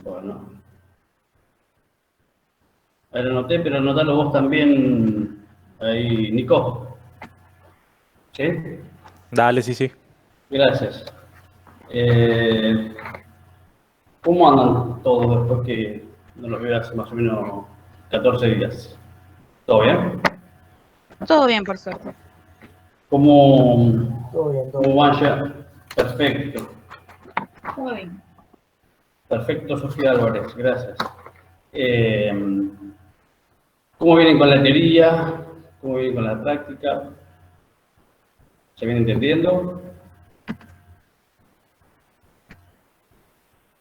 Bueno. Ahí lo noté, pero anotalo vos también, ahí, Nico. ¿Sí? Dale, sí, sí. Gracias. Eh, ¿Cómo andan todos después que no los veo hace más o menos 14 días? ¿Todo bien? Todo bien, por suerte. ¿Cómo, Todo bien, todo cómo bien. van ya? Perfecto. Todo bien. Perfecto, Sofía Álvarez, gracias. Eh, ¿Cómo vienen con la teoría? ¿Cómo vienen con la práctica? ¿Se viene entendiendo?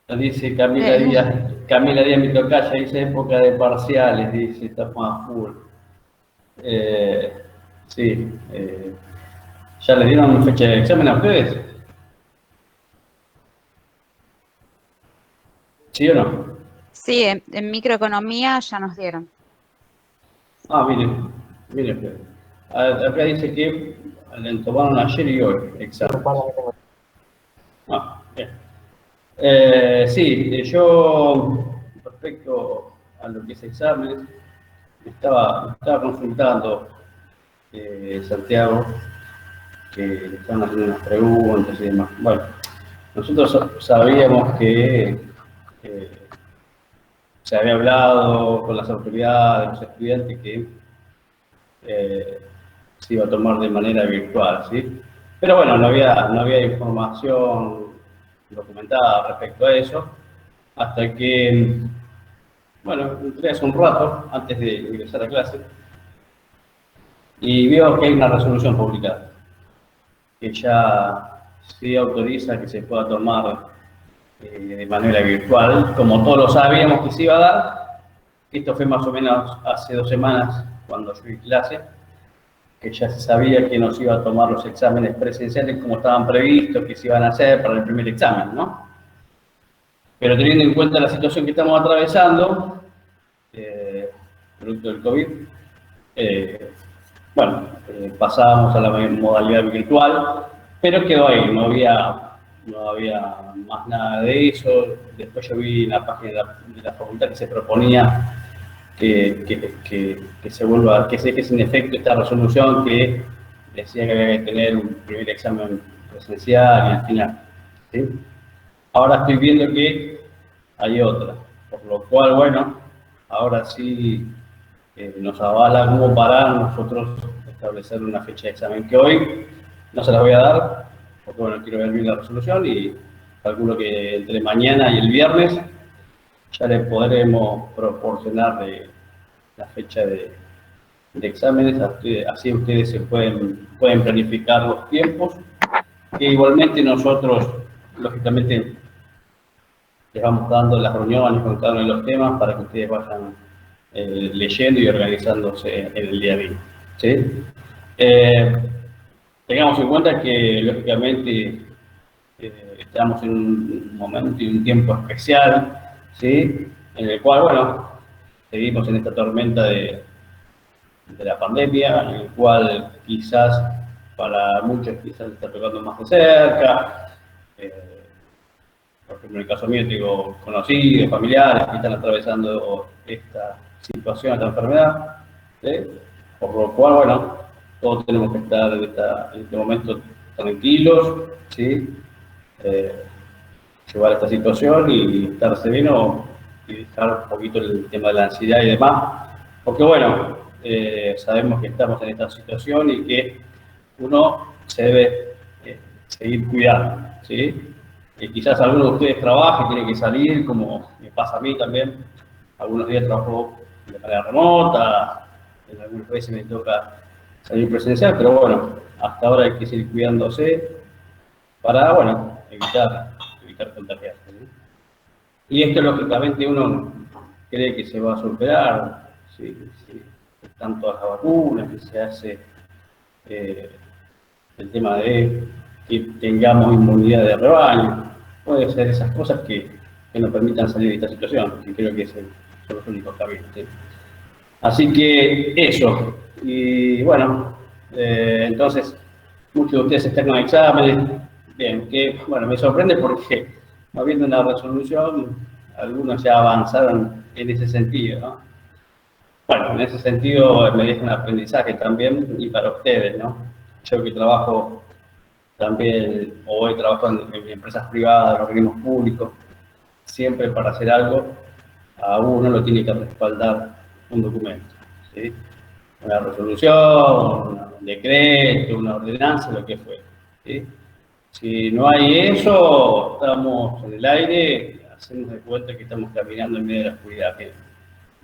Dice Camila Díaz mi tocaya, dice época de parciales, dice, está más full. Eh, sí, ¿ya les dieron fecha de examen a ustedes? ¿Sí o no? Sí, en microeconomía ya nos dieron. Ah, miren, miren ustedes. Acá dice que le tomaron ayer y hoy Un examen. par de tengo. Ah, bien. Sí, yo, respecto a lo que es exámenes, estaba consultando, Santiago, que le estaban haciendo unas preguntas y demás. Bueno, nosotros sabíamos que se había hablado con las autoridades, los estudiantes, que se iba a tomar de manera virtual, ¿sí? Pero bueno, no había información documentada respecto a eso, hasta que, bueno, entré hace un rato, antes de ingresar a clase, y veo que hay una resolución publicada, que ya sí autoriza que se pueda tomar de manera virtual, como todos lo sabíamos que se iba a dar. Esto fue más o menos hace 2 semanas cuando yo di clase, que ya se sabía que no se iba a tomar los exámenes presenciales como estaban previstos, que se iban a hacer para el primer examen, ¿no? Pero teniendo en cuenta la situación que estamos atravesando, producto del COVID, bueno, pasábamos a la modalidad virtual, pero quedó ahí, no había más nada de eso. Después yo vi en la página de la facultad que se proponía que se vuelva, que se deje en efecto esta resolución que decía que había que tener un primer examen presencial y al final, ¿sí? Ahora estoy viendo que hay otra, por lo cual, bueno, ahora sí nos avala como para nosotros establecer una fecha de examen, que hoy no se las voy a dar, porque bueno, quiero ver bien la resolución y calculo que entre mañana y el viernes ya le podremos proporcionar la fecha de exámenes, así ustedes se pueden planificar los tiempos, que igualmente nosotros, lógicamente, les vamos dando las reuniones con cada uno de los temas para que ustedes vayan leyendo y organizándose en el día a día, ¿sí? Tengamos en cuenta que, lógicamente, estamos en un momento y un tiempo especial, ¿sí? En el cual, bueno, seguimos en esta tormenta de la pandemia, en el cual quizás para muchos quizás está tocando más de cerca. Por ejemplo, en el caso mío tengo conocidos, familiares que están atravesando esta situación, esta enfermedad, ¿sí? Por lo cual, bueno, todos tenemos que estar en este momento tranquilos, ¿sí? Llevar esta situación y estar sereno y dejar un poquito el tema de la ansiedad y demás, porque bueno, sabemos que estamos en esta situación y que uno se debe seguir cuidando, ¿sí? Quizás algunos de ustedes trabajen, tienen que salir, como me pasa a mí también. Algunos días trabajo de manera remota, en algunas veces me toca salir presencial, pero bueno, hasta ahora hay que seguir cuidándose para, bueno, evitar contagiarse, ¿no? Y esto, lógicamente, uno cree que se va a superar, si están todas las vacunas, que se hace el tema de que tengamos inmunidad de rebaño. Puede ser esas cosas que nos permitan salir de esta situación, que creo que son los únicos caminos, ¿sí? Así que eso. Y bueno, entonces, muchos de ustedes están con exámenes. Bien, que bueno, me sorprende porque habiendo una resolución, algunos ya avanzaron en ese sentido, ¿no? Bueno, en ese sentido me deja un aprendizaje también y para ustedes, ¿no? Yo que trabajo también, o he trabajado en empresas privadas, en organismos públicos, siempre para hacer algo, a uno lo tiene que respaldar un documento, ¿sí? Una resolución, un decreto, una ordenanza, lo que fue, ¿sí? Si no hay eso, estamos en el aire, hacemos de cuenta que estamos caminando en medio de la oscuridad. ¿Sí?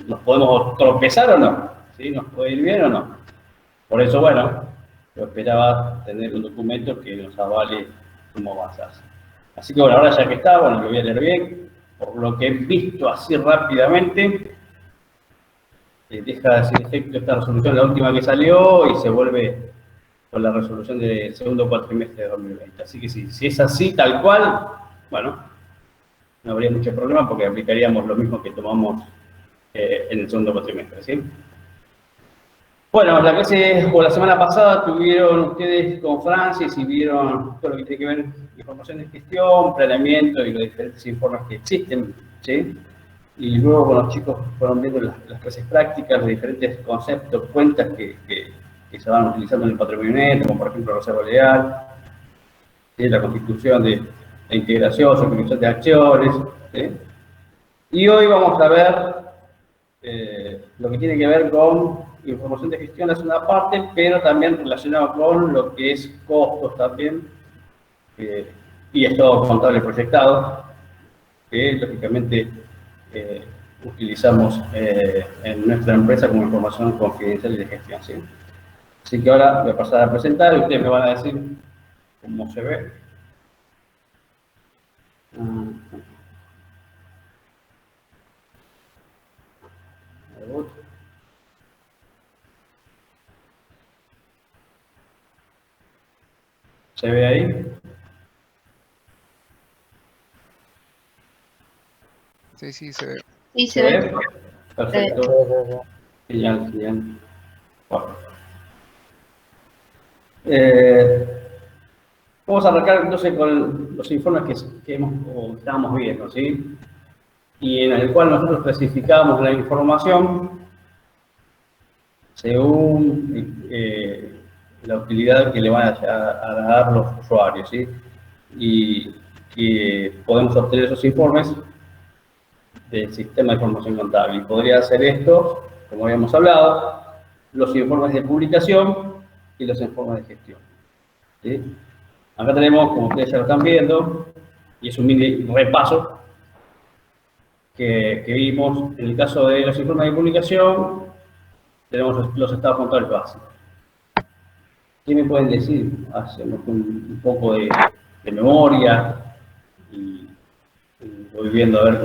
¿Nos podemos tropezar o no? ¿Sí? ¿Nos puede ir bien o no? Por eso, bueno, yo esperaba tener un documento que nos avale cómo avanzar. Así que bueno, ahora ya que está, bueno, lo voy a leer bien. Por lo que he visto así rápidamente, deja sin efecto esta resolución, la última que salió, y se vuelve con la resolución del segundo cuatrimestre de 2020. Así que si es así, tal cual, bueno, no habría mucho problema porque aplicaríamos lo mismo que tomamos en el segundo cuatrimestre, ¿sí? Bueno, la clase o la semana pasada tuvieron ustedes con Francis y vieron todo lo que tiene que ver con información de gestión, planeamiento y los diferentes informes que existen, ¿sí? Y luego con los chicos fueron viendo las clases prácticas, los diferentes conceptos, cuentas que se van utilizando en el patrimonio neto, como por ejemplo la reserva legal, ¿sí? La constitución de la integración, suscripción de acciones, ¿sí? Y hoy vamos a ver lo que tiene que ver con información de gestión es una parte, pero también relacionado con lo que es costos también y estado contable proyectado, que lógicamente utilizamos en nuestra empresa como información confidencial y de gestión, ¿sí? Así que ahora voy a pasar a presentar y ustedes me van a decir cómo se ve. ¿Se ve ahí? Sí, sí, se ve. Sí, ¿Se ve? Perfecto. Genial, genial. Bueno. Vamos a arrancar entonces con los informes que estábamos viendo, ¿sí? Y en el cual nosotros clasificamos la información según la utilidad que le van a dar los usuarios, ¿sí? Y que podemos obtener esos informes del sistema de información contable. Y podría ser esto, como habíamos hablado, los informes de publicación y los informes de gestión, ¿sí? Acá tenemos, como ustedes ya lo están viendo, y es un mini repaso que vimos. En el caso de los informes de publicación, tenemos los estados contables básicos. ¿Qué me pueden decir? Hacemos un poco de memoria y voy viendo a ver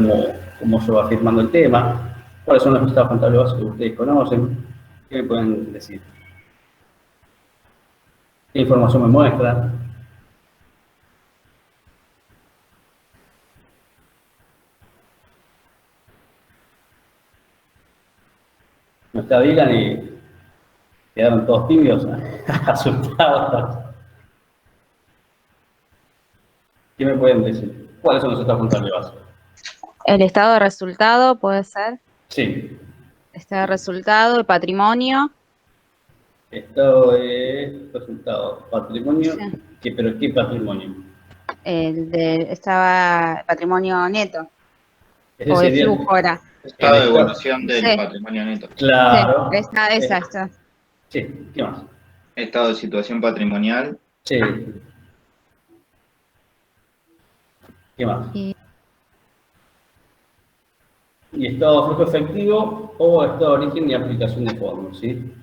cómo se va firmando el tema. ¿Cuáles son los estados contables básicos que ustedes conocen? ¿Qué me pueden decir? ¿Qué información me muestra? No está Dylan y quedaron todos tímidos, asustados. ¿Qué me pueden decir? ¿Cuáles son los estados contables básicos? El estado de resultado puede ser. Sí. Estado de resultado, el patrimonio. Estado de resultado. Patrimonio. Sí. ¿Pero qué patrimonio? Estaba patrimonio neto. Ese O el sería flujo era. Estado de evaluación del Sí. patrimonio neto. Claro. Sí, esa. Sí, ¿qué más? Estado de situación patrimonial. Sí. ¿Qué más? Y estado de flujo efectivo o estado de origen y aplicación de fondos, ¿sí?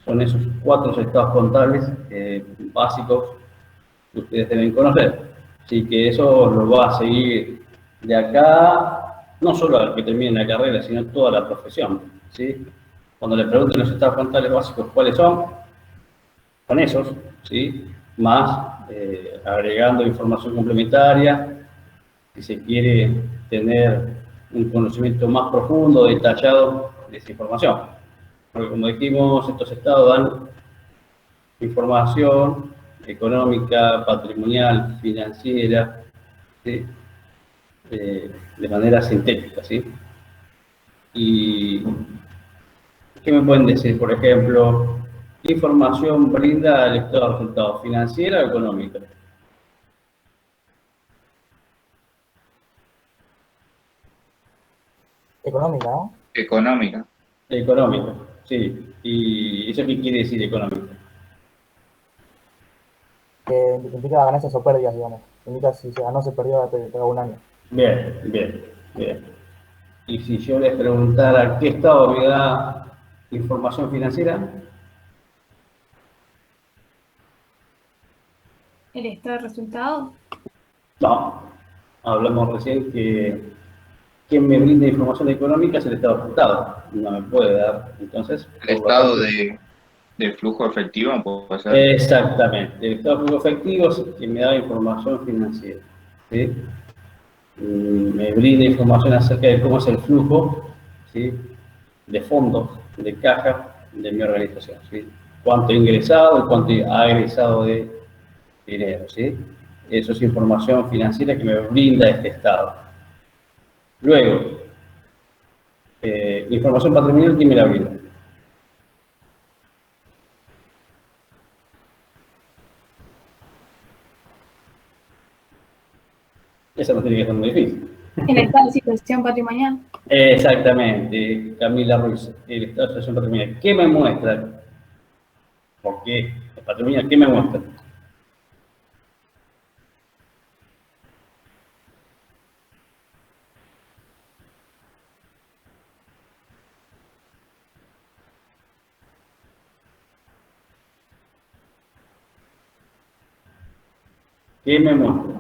Son esos 4 estados contables básicos que ustedes deben conocer. Así que eso lo va a seguir de acá, no solo al que termine la carrera, sino toda la profesión, ¿sí? Cuando le pregunten los estados contables básicos cuáles son esos, ¿sí? Más agregando información complementaria, si se quiere tener un conocimiento más profundo, detallado de esa información. Porque como dijimos, estos estados dan información económica, patrimonial, financiera, ¿sí? de manera sintética, ¿sí? Y ¿qué me pueden decir? Por ejemplo, ¿qué información brinda el estado de resultados? ¿Financiera o económica? Económica, ¿no? económica. Económica, sí. ¿Y eso qué quiere decir económica? Que indica ganancias o pérdidas, digamos. Indica si se ganó o se perdió te da un año. Bien, bien, bien. Y si yo les preguntara qué estado me da información financiera, El estado de resultado. no. Hablamos recién que quien me brinda información económica es el estado de resultados. No me puede dar, entonces, El por lo estado tanto, de flujo efectivo puede ser. exactamente. El estado de flujo efectivo es quien me da información financiera. ¿Sí? Me brinda información acerca de cómo es el flujo, ¿sí? De fondos, de caja de mi organización, ¿sí? Cuánto he ingresado y cuánto ha egresado de dinero, ¿sí? Eso es información financiera que me brinda este estado. Luego, información patrimonial, ¿quién me la brinda? Esa no tiene que ser muy difícil. El estado de situación patrimonial. Exactamente, Camila Ruiz, el estado de situación patrimonial. ¿Qué me muestra? ¿Por qué? El patrimonial, ¿qué me muestra? ¿Qué me muestra?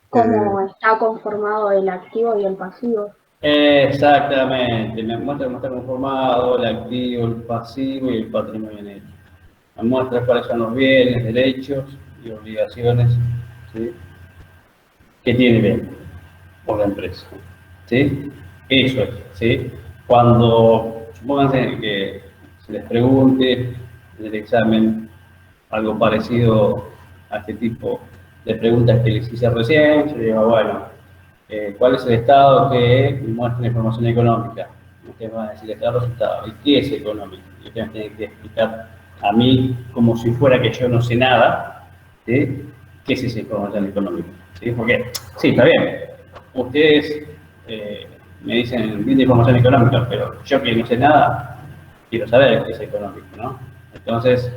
Cómo está conformado el activo y el pasivo. Exactamente, me muestra cómo está conformado el activo, el pasivo y el patrimonio neto. Me muestra cuáles son los bienes, derechos y obligaciones, ¿sí? Que tiene bien por la empresa, ¿sí? Eso es, ¿sí? Cuando, supónganse que se les pregunte en el examen algo parecido a este tipo de preguntas que les hice recién, yo digo, bueno, ¿cuál es el estado que muestra la información económica? Ustedes van a decir, estado de resultado. ¿Y qué es económico? Y ustedes me tienen que explicar a mí, como si fuera que yo no sé nada, ¿sí? ¿Qué es esa información económica? ¿Sí? Porque, sí, está bien, ustedes me dicen, brinda información económica, pero yo que no sé nada, quiero saber qué es económico, ¿no? Entonces,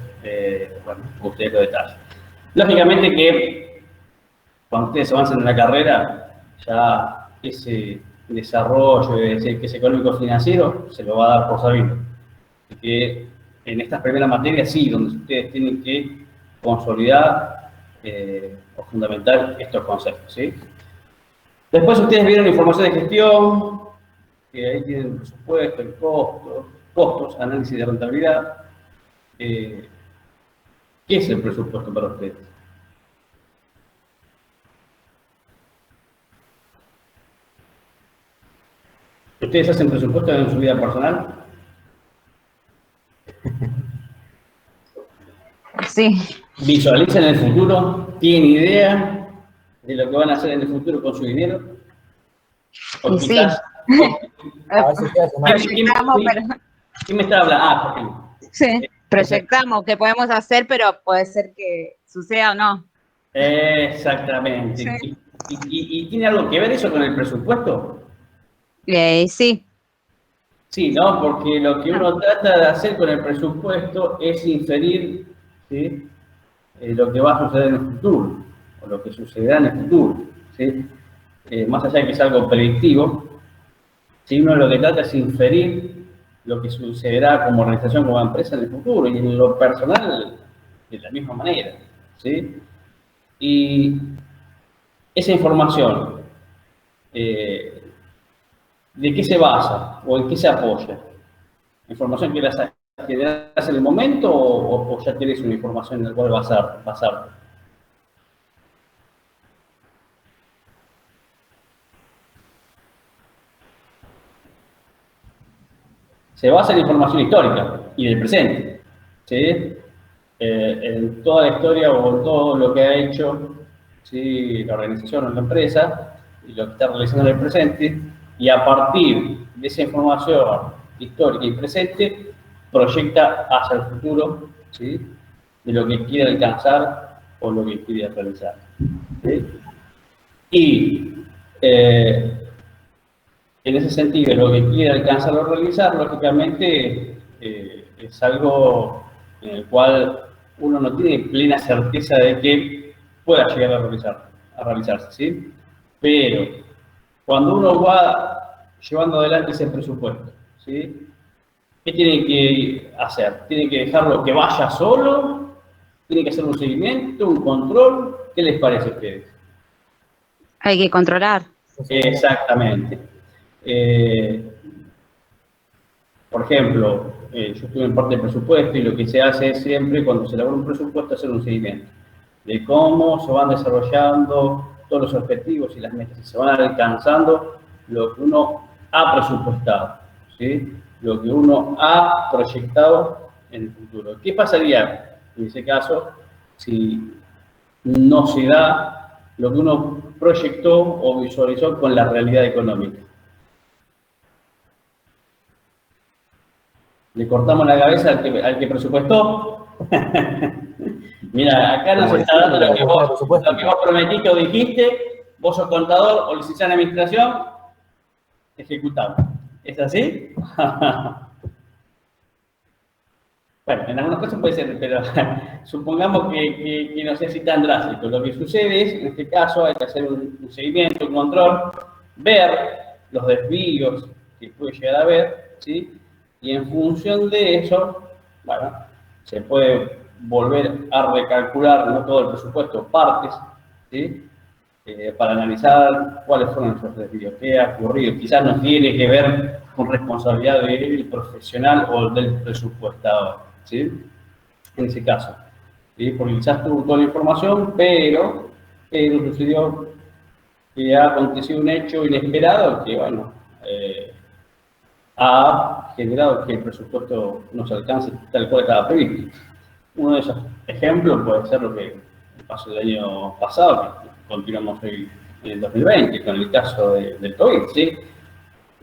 bueno, ustedes lo detallan. Lógicamente que cuando ustedes avanzan en la carrera, ya ese desarrollo, ese que es económico financiero, se lo va a dar por sabido. Y que en estas primeras materias sí, donde ustedes tienen que consolidar o fundamentar estos conceptos, ¿sí? Después ustedes vieron información de gestión, que ahí tienen el presupuesto, el costo, costos, análisis de rentabilidad. ¿Qué es el presupuesto para ustedes? ¿Ustedes hacen presupuesto en su vida personal? Sí, ¿Visualizan el futuro? ¿Tienen idea de lo que van a hacer en el futuro con su dinero? O y sí. quizás... A veces se hace, ¿no? Proyectamos, pero ¿Quién me está hablando? Ah, por ejemplo. sí, proyectamos qué podemos hacer, pero puede ser que suceda o no. Exactamente. Sí. ¿Y tiene algo que ver eso con el presupuesto? Sí. Sí, ¿no? Porque lo que uno trata de hacer con el presupuesto es inferir, ¿sí? Lo que va a suceder en el futuro, o lo que sucederá en el futuro, ¿sí? Más allá de que es algo predictivo, ¿sí? Uno lo que trata es inferir lo que sucederá como organización, como empresa en el futuro, y en lo personal de la misma manera, ¿sí? Y esa información, eh, ¿de qué se basa o en qué se apoya? ¿Información que las generas en el momento o ya tienes una información en la cual basarte? Se basa en información histórica y del presente, ¿sí? en toda la historia o en todo lo que ha hecho, ¿sí?, la organización o la empresa y lo que está realizando en el presente, y a partir de esa información histórica y presente proyecta hacia el futuro, ¿sí?, de lo que quiere alcanzar o lo que quiere realizar, ¿sí? Y en ese sentido, lo que quiere alcanzar o realizar, lógicamente, es algo en el cual uno no tiene plena certeza de que pueda llegar a realizarse, ¿sí? Pero cuando uno va llevando adelante ese presupuesto, ¿sí?, ¿qué tiene que hacer? ¿Tiene que dejarlo que vaya solo? ¿Tiene que hacer un seguimiento, un control? ¿Qué les parece a ustedes? Hay que controlar. Exactamente. Por ejemplo, yo estuve en parte del presupuesto y lo que se hace es siempre, cuando se elabora un presupuesto, hacer un seguimiento de cómo se van desarrollando todos los objetivos y las metas, y se van alcanzando lo que uno ha presupuestado, ¿sí?, lo que uno ha proyectado en el futuro. ¿Qué pasaría en ese caso si no se da lo que uno proyectó o visualizó con la realidad económica? ¿Le cortamos la cabeza al que presupuestó? Mira, acá nos está dando lo que vos prometiste o dijiste, vos sos contador o licenciado en administración, ejecutado. ¿Es así? Bueno, en algunos casos puede ser, pero supongamos que no sea así tan drástico. Lo que sucede es, en este caso, hay que hacer un seguimiento, un control, ver los desvíos que puede llegar a haber, ¿sí? Y en función de eso, bueno, se puede volver a recalcular, no todo el presupuesto, partes, ¿sí?, para analizar cuáles fueron esos desvíos, qué ha ocurrido. Quizás no tiene que ver con responsabilidad del profesional o del presupuestador, ¿sí?, en ese caso, ¿sí?, porque quizás tuvo toda la información, pero sucedió que ha acontecido un hecho inesperado que, bueno, ha generado que el presupuesto no se alcance tal cual estaba previsto. Uno de esos ejemplos puede ser lo que pasó el año pasado, que continuamos hoy en el 2020, con el caso del COVID, ¿sí?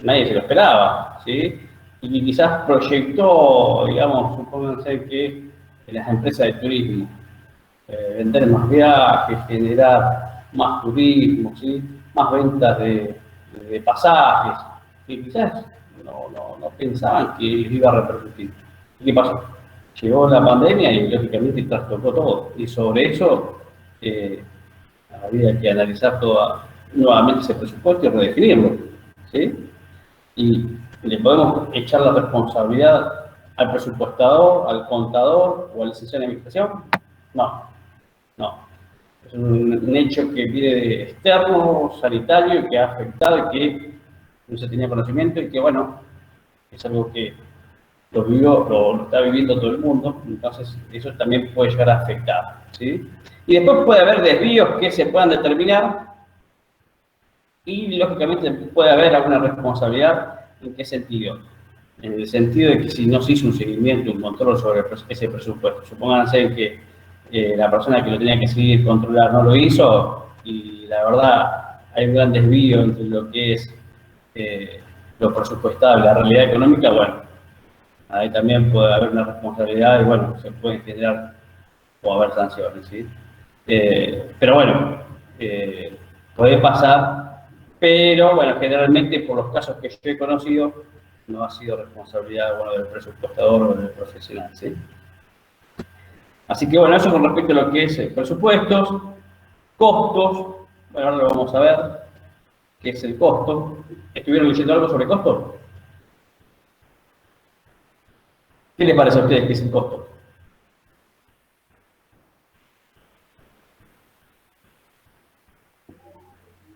Nadie se lo esperaba, ¿sí? Y quizás proyectó, digamos, supónganse que en las empresas de turismo, vender más viajes, generar más turismo, ¿sí?, más ventas de pasajes, que quizás no pensaban que iba a repercutir. ¿Y qué pasó? Llegó la pandemia y lógicamente trastocó todo. Y sobre eso había que analizar nuevamente ese presupuesto y redefinirlo, ¿sí? Y le podemos echar la responsabilidad al presupuestador, al contador o al licenciado en administración. No. Es un hecho que viene de externo, sanitario, que ha afectado y que no se tenía conocimiento y que, bueno, es algo que lo está viviendo todo el mundo, entonces eso también puede llegar a afectar, ¿sí? Y después puede haber desvíos que se puedan determinar y, lógicamente, puede haber alguna responsabilidad. ¿En qué sentido? En el sentido de que si no se hizo un seguimiento, un control sobre ese presupuesto, supónganse que la persona que lo tenía que seguir, controlar, no lo hizo, y la verdad hay un gran desvío entre lo que es lo presupuestado y la realidad económica, bueno, ahí también puede haber una responsabilidad y, bueno, se pueden generar o haber sanciones, ¿sí? Pero bueno, puede pasar, pero bueno, generalmente por los casos que yo he conocido, no ha sido responsabilidad, bueno, del presupuestador o del profesional, ¿sí? Así que, bueno, eso con respecto a lo que es presupuestos, costos. Bueno, ahora lo vamos a ver, qué es el costo. ¿Estuvieron leyendo algo sobre costo? ¿Qué les parece a ustedes que es el costo?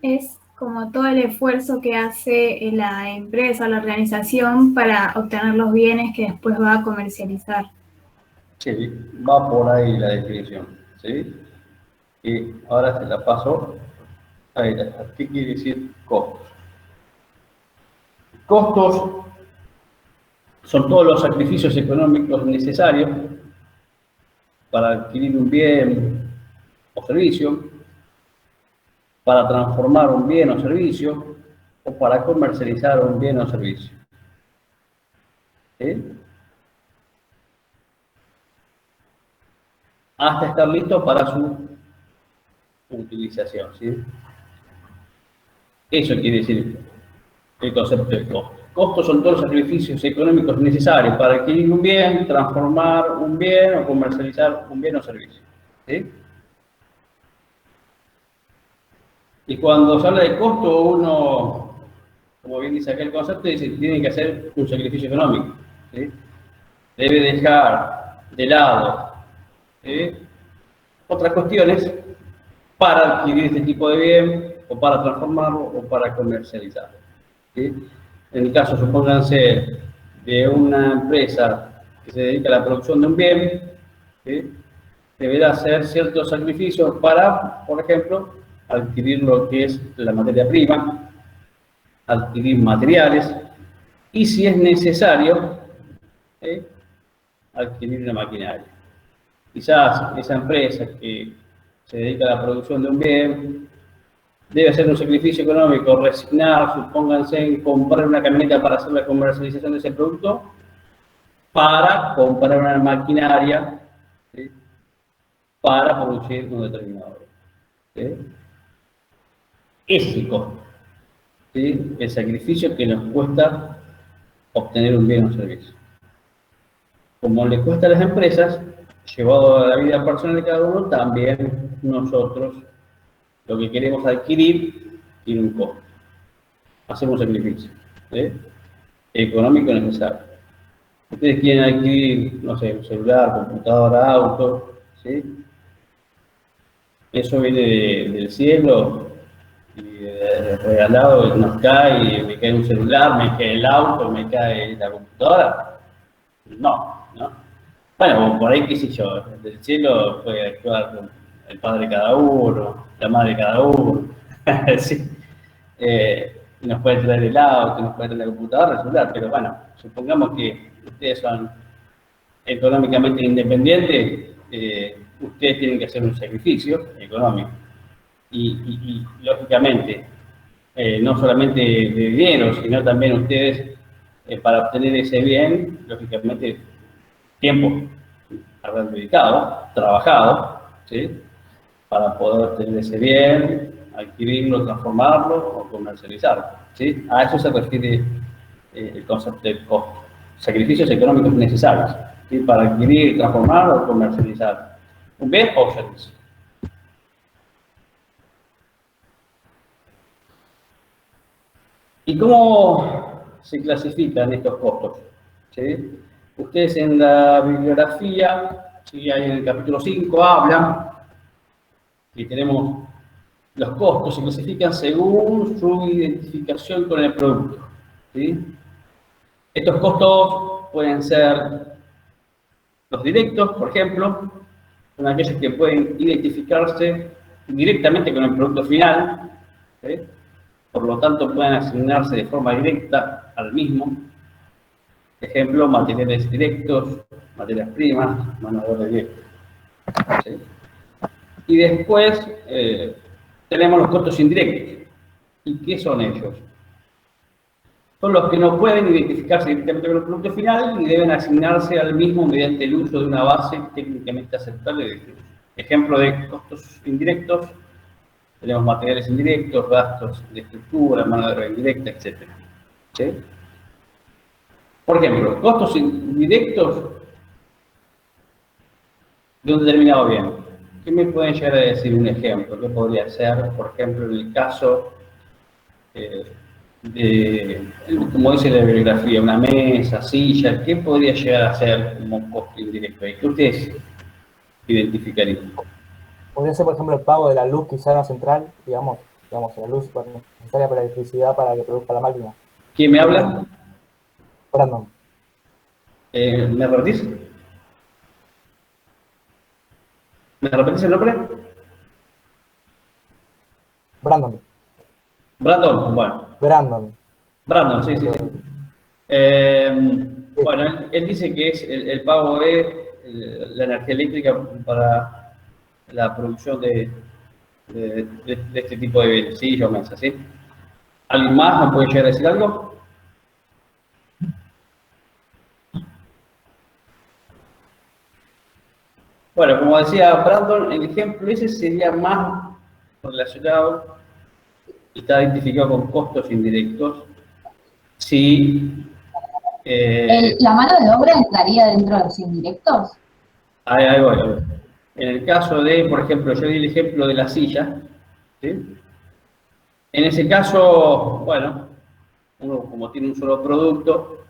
Es como todo el esfuerzo que hace la empresa, la organización para obtener los bienes que después va a comercializar. Sí, va por ahí la definición, ¿sí? Y ahora se la paso a ella. ¿Qué quiere decir costos? Costos son todos los sacrificios económicos necesarios para adquirir un bien o servicio, para transformar un bien o servicio, o para comercializar un bien o servicio. ¿Sí? Hasta estar listo para su utilización. ¿Sí? Eso quiere decir el concepto de costo. Costos son todos los sacrificios económicos necesarios para adquirir un bien, transformar un bien o comercializar un bien o servicio. ¿Sí? Y cuando se habla de costo, uno, como bien dice acá el concepto, dice que tiene que hacer un sacrificio económico. ¿Sí? Debe dejar de lado otras cuestiones para adquirir este tipo de bien, o para transformarlo, o para comercializarlo. ¿Sí? En el caso, supónganse, de una empresa que se dedica a la producción de un bien, ¿sí? Deberá hacer ciertos sacrificios para, por ejemplo, adquirir lo que es la materia prima, adquirir materiales, y si es necesario, adquirir una maquinaria. Quizás esa empresa que se dedica a la producción de un bien debe hacer un sacrificio económico, resignar, supónganse, en comprar una camioneta para hacer la comercialización de ese producto, para comprar una maquinaria, ¿sí? Para producir un determinado bien. ¿Sí? Ese es el costo, ¿sí? El sacrificio que nos cuesta obtener un bien o servicio. Como le cuesta a las empresas, llevado a la vida personal de cada uno, también nosotros lo que queremos adquirir tiene un costo. Hacemos sacrificio, ¿sí? Económico necesario. Ustedes quieren adquirir, no sé, un celular, computadora, auto, ¿sí? Eso viene del cielo y regalado nos cae, me cae un celular, me cae el auto, me cae la computadora. No, ¿no? Bueno, por ahí, qué sé yo, del cielo puede actuar el padre de cada uno, la madre de cada uno, sí. Nos puede traer el auto, nos puede traer la computadora, el celular, pero bueno, supongamos que ustedes son económicamente independientes, ustedes tienen que hacer un sacrificio económico. Y lógicamente, no solamente de dinero, sino también ustedes, para obtener ese bien, lógicamente, tiempo habrán dedicado, trabajado, ¿sí? Para poder obtener ese bien, adquirirlo, transformarlo o comercializarlo, ¿sí? A eso se refiere el concepto de costo. Sacrificios económicos necesarios, ¿sí? Para adquirir, transformar o comercializar un bien o servicio. ¿Y cómo se clasifican estos costos? ¿Sí? Ustedes en la bibliografía, ¿sí? Ahí en el capítulo 5 hablan que tenemos los costos, se clasifican según su identificación con el producto, ¿sí? Estos costos pueden ser los directos, por ejemplo, son aquellos que pueden identificarse directamente con el producto final, ¿sí? Por lo tanto pueden asignarse de forma directa al mismo. Ejemplo, materiales directos, materias primas, mano de obra directa, ¿sí? Y después tenemos los costos indirectos. ¿Y qué son ellos? Son los que no pueden identificarse directamente con el producto final y deben asignarse al mismo mediante el uso de una base técnicamente aceptable de distribución. Ejemplo de costos indirectos, tenemos materiales indirectos, gastos de estructura, mano de obra indirecta, etc. ¿Sí? Por ejemplo, costos indirectos de un determinado bien. ¿Qué me pueden llegar a decir un ejemplo? ¿Qué podría ser, por ejemplo, en el caso como dice la bibliografía, una mesa, silla? ¿Qué podría llegar a ser como costo indirecto? ¿Qué ustedes identificarían? Podría ser, por ejemplo, el pago de la luz quizá en la central, digamos, la luz necesaria para la electricidad para que produzca la máquina. ¿Quién me habla? Brandon. ¿Me repetís? ¿Me repetís el nombre? Brandon. Brandon, bueno. Brandon, sí. Bueno, él dice que es el pago de la energía eléctrica para la producción de este tipo de sillas o mesas, ¿sí? ¿Alguien más me puede llegar a decir algo? Bueno, como decía Brandon, el ejemplo ese sería más relacionado, está identificado con costos indirectos. Si ¿La mano de obra entraría dentro de los indirectos? ahí voy. En el caso de, por ejemplo, yo di el ejemplo de la silla, ¿sí? En ese caso, bueno, uno como tiene un solo producto,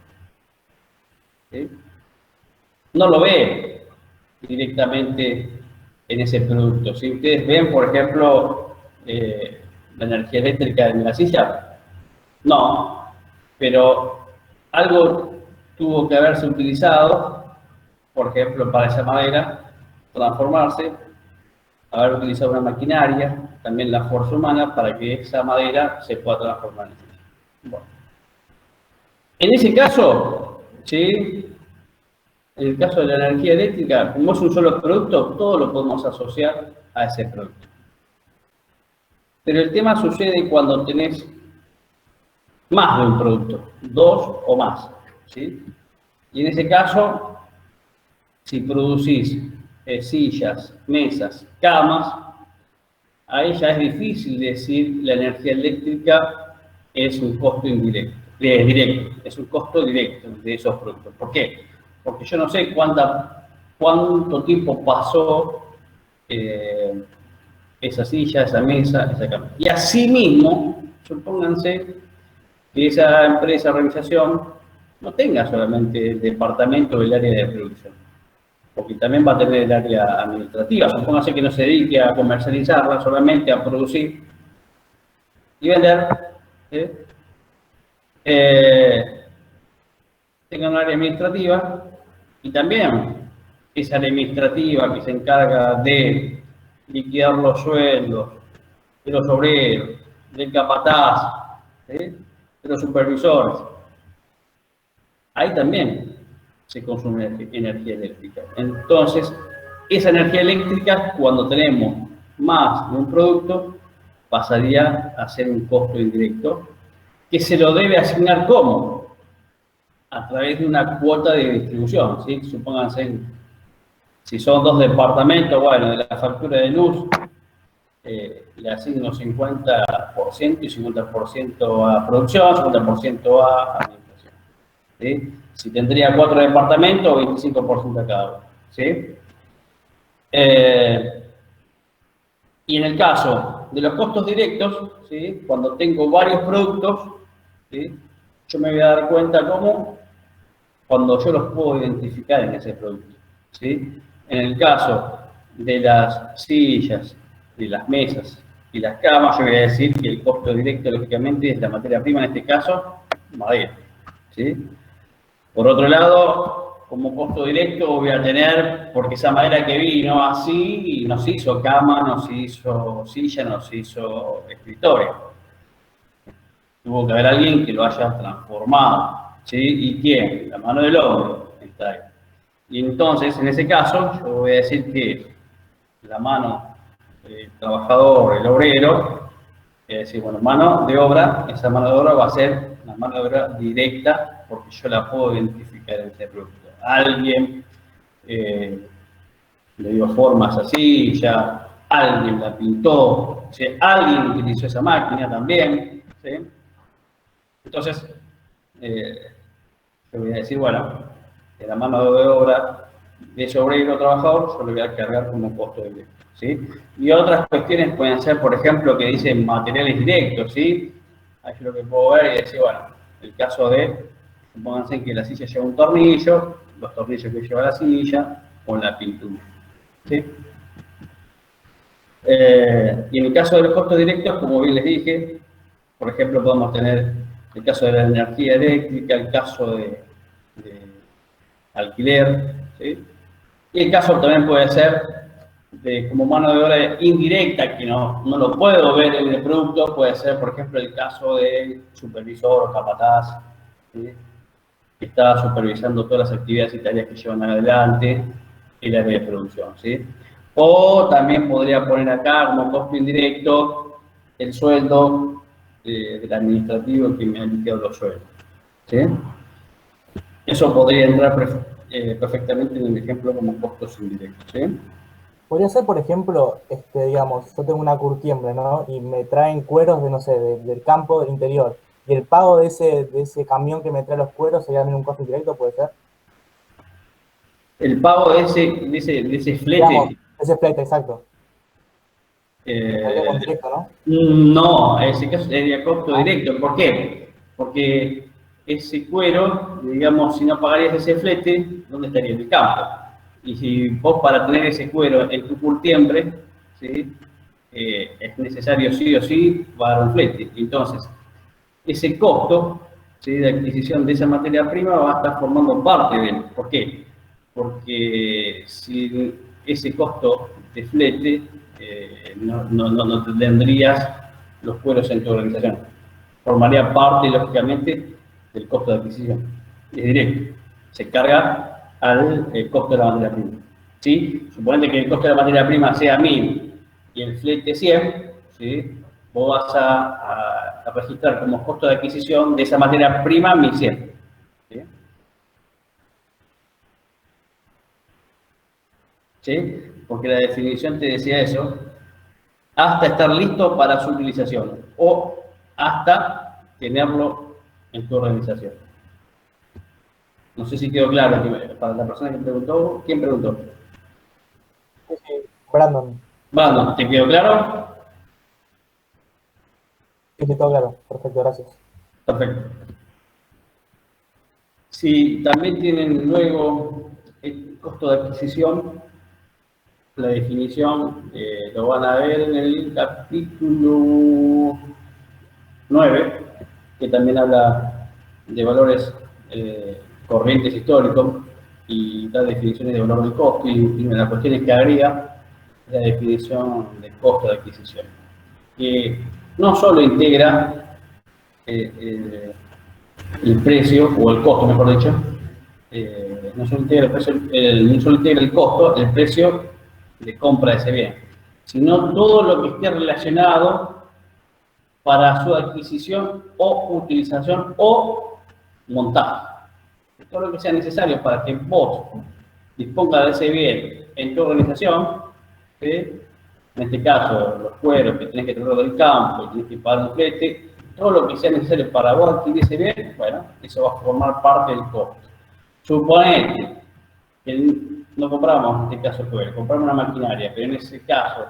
¿sí? No lo ve directamente en ese producto. Si ustedes ven, por ejemplo, la energía eléctrica en la silla, no, pero algo tuvo que haberse utilizado, por ejemplo, para esa madera transformarse, haber utilizado una maquinaria, también la fuerza humana, para que esa madera se pueda transformar en silla. Bueno. En ese caso, ¿sí? En el caso de la energía eléctrica, como es un solo producto, todo lo podemos asociar a ese producto. Pero el tema sucede cuando tenés más de un producto, 2 o más, ¿sí? Y en ese caso, si producís sillas, mesas, camas, ahí ya es difícil decir la energía eléctrica es un costo indirecto, directo, es un costo directo de esos productos. ¿Por qué? Porque yo no sé cuánto tiempo pasó esa silla, esa mesa, esa cama. Y asimismo, supónganse que esa empresa, organización, no tenga solamente el departamento o el área de producción, porque también va a tener el área administrativa. Supónganse que no se dedique a comercializarla, solamente a producir y vender. ¿Sí? Tenga un área administrativa y también esa área administrativa que se encarga de liquidar los sueldos de los obreros, del capataz, ¿sí? De los supervisores. Ahí también se consume energía eléctrica. Entonces, esa energía eléctrica, cuando tenemos más de un producto, pasaría a ser un costo indirecto que se lo debe asignar ¿cómo? A través de una cuota de distribución, ¿sí? Supónganse, si son 2 departamentos, bueno, de la factura de luz, le asigno 50% y 50% a producción, 50% a administración, ¿sí? Si tendría 4 departamentos, 25% a cada uno, ¿sí? Y en el caso de los costos directos, ¿sí? Cuando tengo varios productos, ¿sí? Yo me voy a dar cuenta cómo, cuando yo los puedo identificar en ese producto, ¿sí? En el caso de las sillas, de las mesas y las camas, yo voy a decir que el costo directo, lógicamente, es la materia prima, en este caso, madera, ¿sí? Por otro lado, como costo directo voy a tener, porque esa madera que vino así, y nos hizo cama, nos hizo silla, nos hizo escritorio. Tuvo que haber alguien que lo haya transformado, ¿sí? ¿Y quién? La mano del hombre está ahí. Y entonces, en ese caso, yo voy a decir que la mano del trabajador, el obrero, es decir, bueno, mano de obra, esa mano de obra va a ser una mano de obra directa, porque yo la puedo identificar en ese producto. Alguien le dio formas así, ya alguien la pintó, ¿sí? Alguien utilizó esa máquina también, ¿sí? Entonces, yo voy a decir, bueno, de la mano de obra de ese obrero trabajador, yo le voy a cargar como costo directo, ¿sí? Y otras cuestiones pueden ser, por ejemplo, que dicen materiales directos, ¿sí? Ahí yo lo que puedo ver y decir, bueno, el caso de, supónganse que la silla lleva un tornillo, los tornillos que lleva la silla, o la pintura, ¿sí? Y en el caso de los costos directos, como bien les dije, por ejemplo, podemos tener el caso de la energía eléctrica, el caso de alquiler, ¿sí? Y el caso también puede ser de como mano de obra indirecta, que no lo puedo ver en el producto, puede ser, por ejemplo, el caso del supervisor o capataz, ¿sí? Que está supervisando todas las actividades y tareas que llevan adelante, el área de producción, ¿sí? O también podría poner acá como costo indirecto el sueldo del administrativo que me ha liquidado los sueldos, ¿sí? Eso podría entrar perfectamente en el ejemplo como costos indirectos, ¿sí? Podría ser, por ejemplo, digamos, yo tengo una curtiembre, ¿no? Y me traen cueros de, no sé, del campo del interior. Y el pago de ese camión que me trae los cueros sería también un costo indirecto, ¿puede ser? El pago de ese flete. Digamos, ese flete, exacto. Sería directo, ¿no? No, en ese caso sería costo directo. ¿Por qué? Porque ese cuero, digamos, si no pagarías ese flete, ¿dónde estaría? En el campo. Y si vos para tener ese cuero en tu curtiembre, ¿sí? Es necesario sí o sí pagar un flete. Entonces, ese costo, ¿sí?, de adquisición de esa materia prima va a estar formando parte de él. ¿Por qué? Porque si ese costo de flete no tendrías los cueros en tu organización. Formaría parte, lógicamente, del costo de adquisición. Es directo. Se carga al costo de la materia prima. ¿Sí? Suponete que el costo de la materia prima sea 1000 y el flete 100, ¿sí? Vos vas a registrar como costo de adquisición de esa materia prima 1100. ¿Sí? ¿Sí? Porque la definición te decía eso, hasta estar listo para su utilización o hasta tenerlo en tu organización. No sé si quedó claro para la persona que preguntó. ¿Quién preguntó? Sí, Brandon. Brandon, ¿te quedó claro? Sí, todo claro. Perfecto, gracias. Perfecto. Si también tienen luego el costo de adquisición, la definición lo van a ver en el capítulo 9, que también habla de valores corrientes históricos y las definiciones de valor del costo, y una de las cuestiones que agrega es la definición de costo de adquisición, que no solo integra el precio, o el costo, mejor dicho, no solo integra el costo, el precio de compra de ese bien, sino todo lo que esté relacionado para su adquisición o utilización o montaje. Todo lo que sea necesario para que vos dispongas de ese bien en tu organización, ¿sí? En este caso, los cueros que tenés que traerlo del campo y tenés que pagar un flete, todo lo que sea necesario para vos adquirir ese bien, bueno, eso va a formar parte del costo. Suponete que no compramos, en este caso cuero, compramos una maquinaria, pero en ese caso,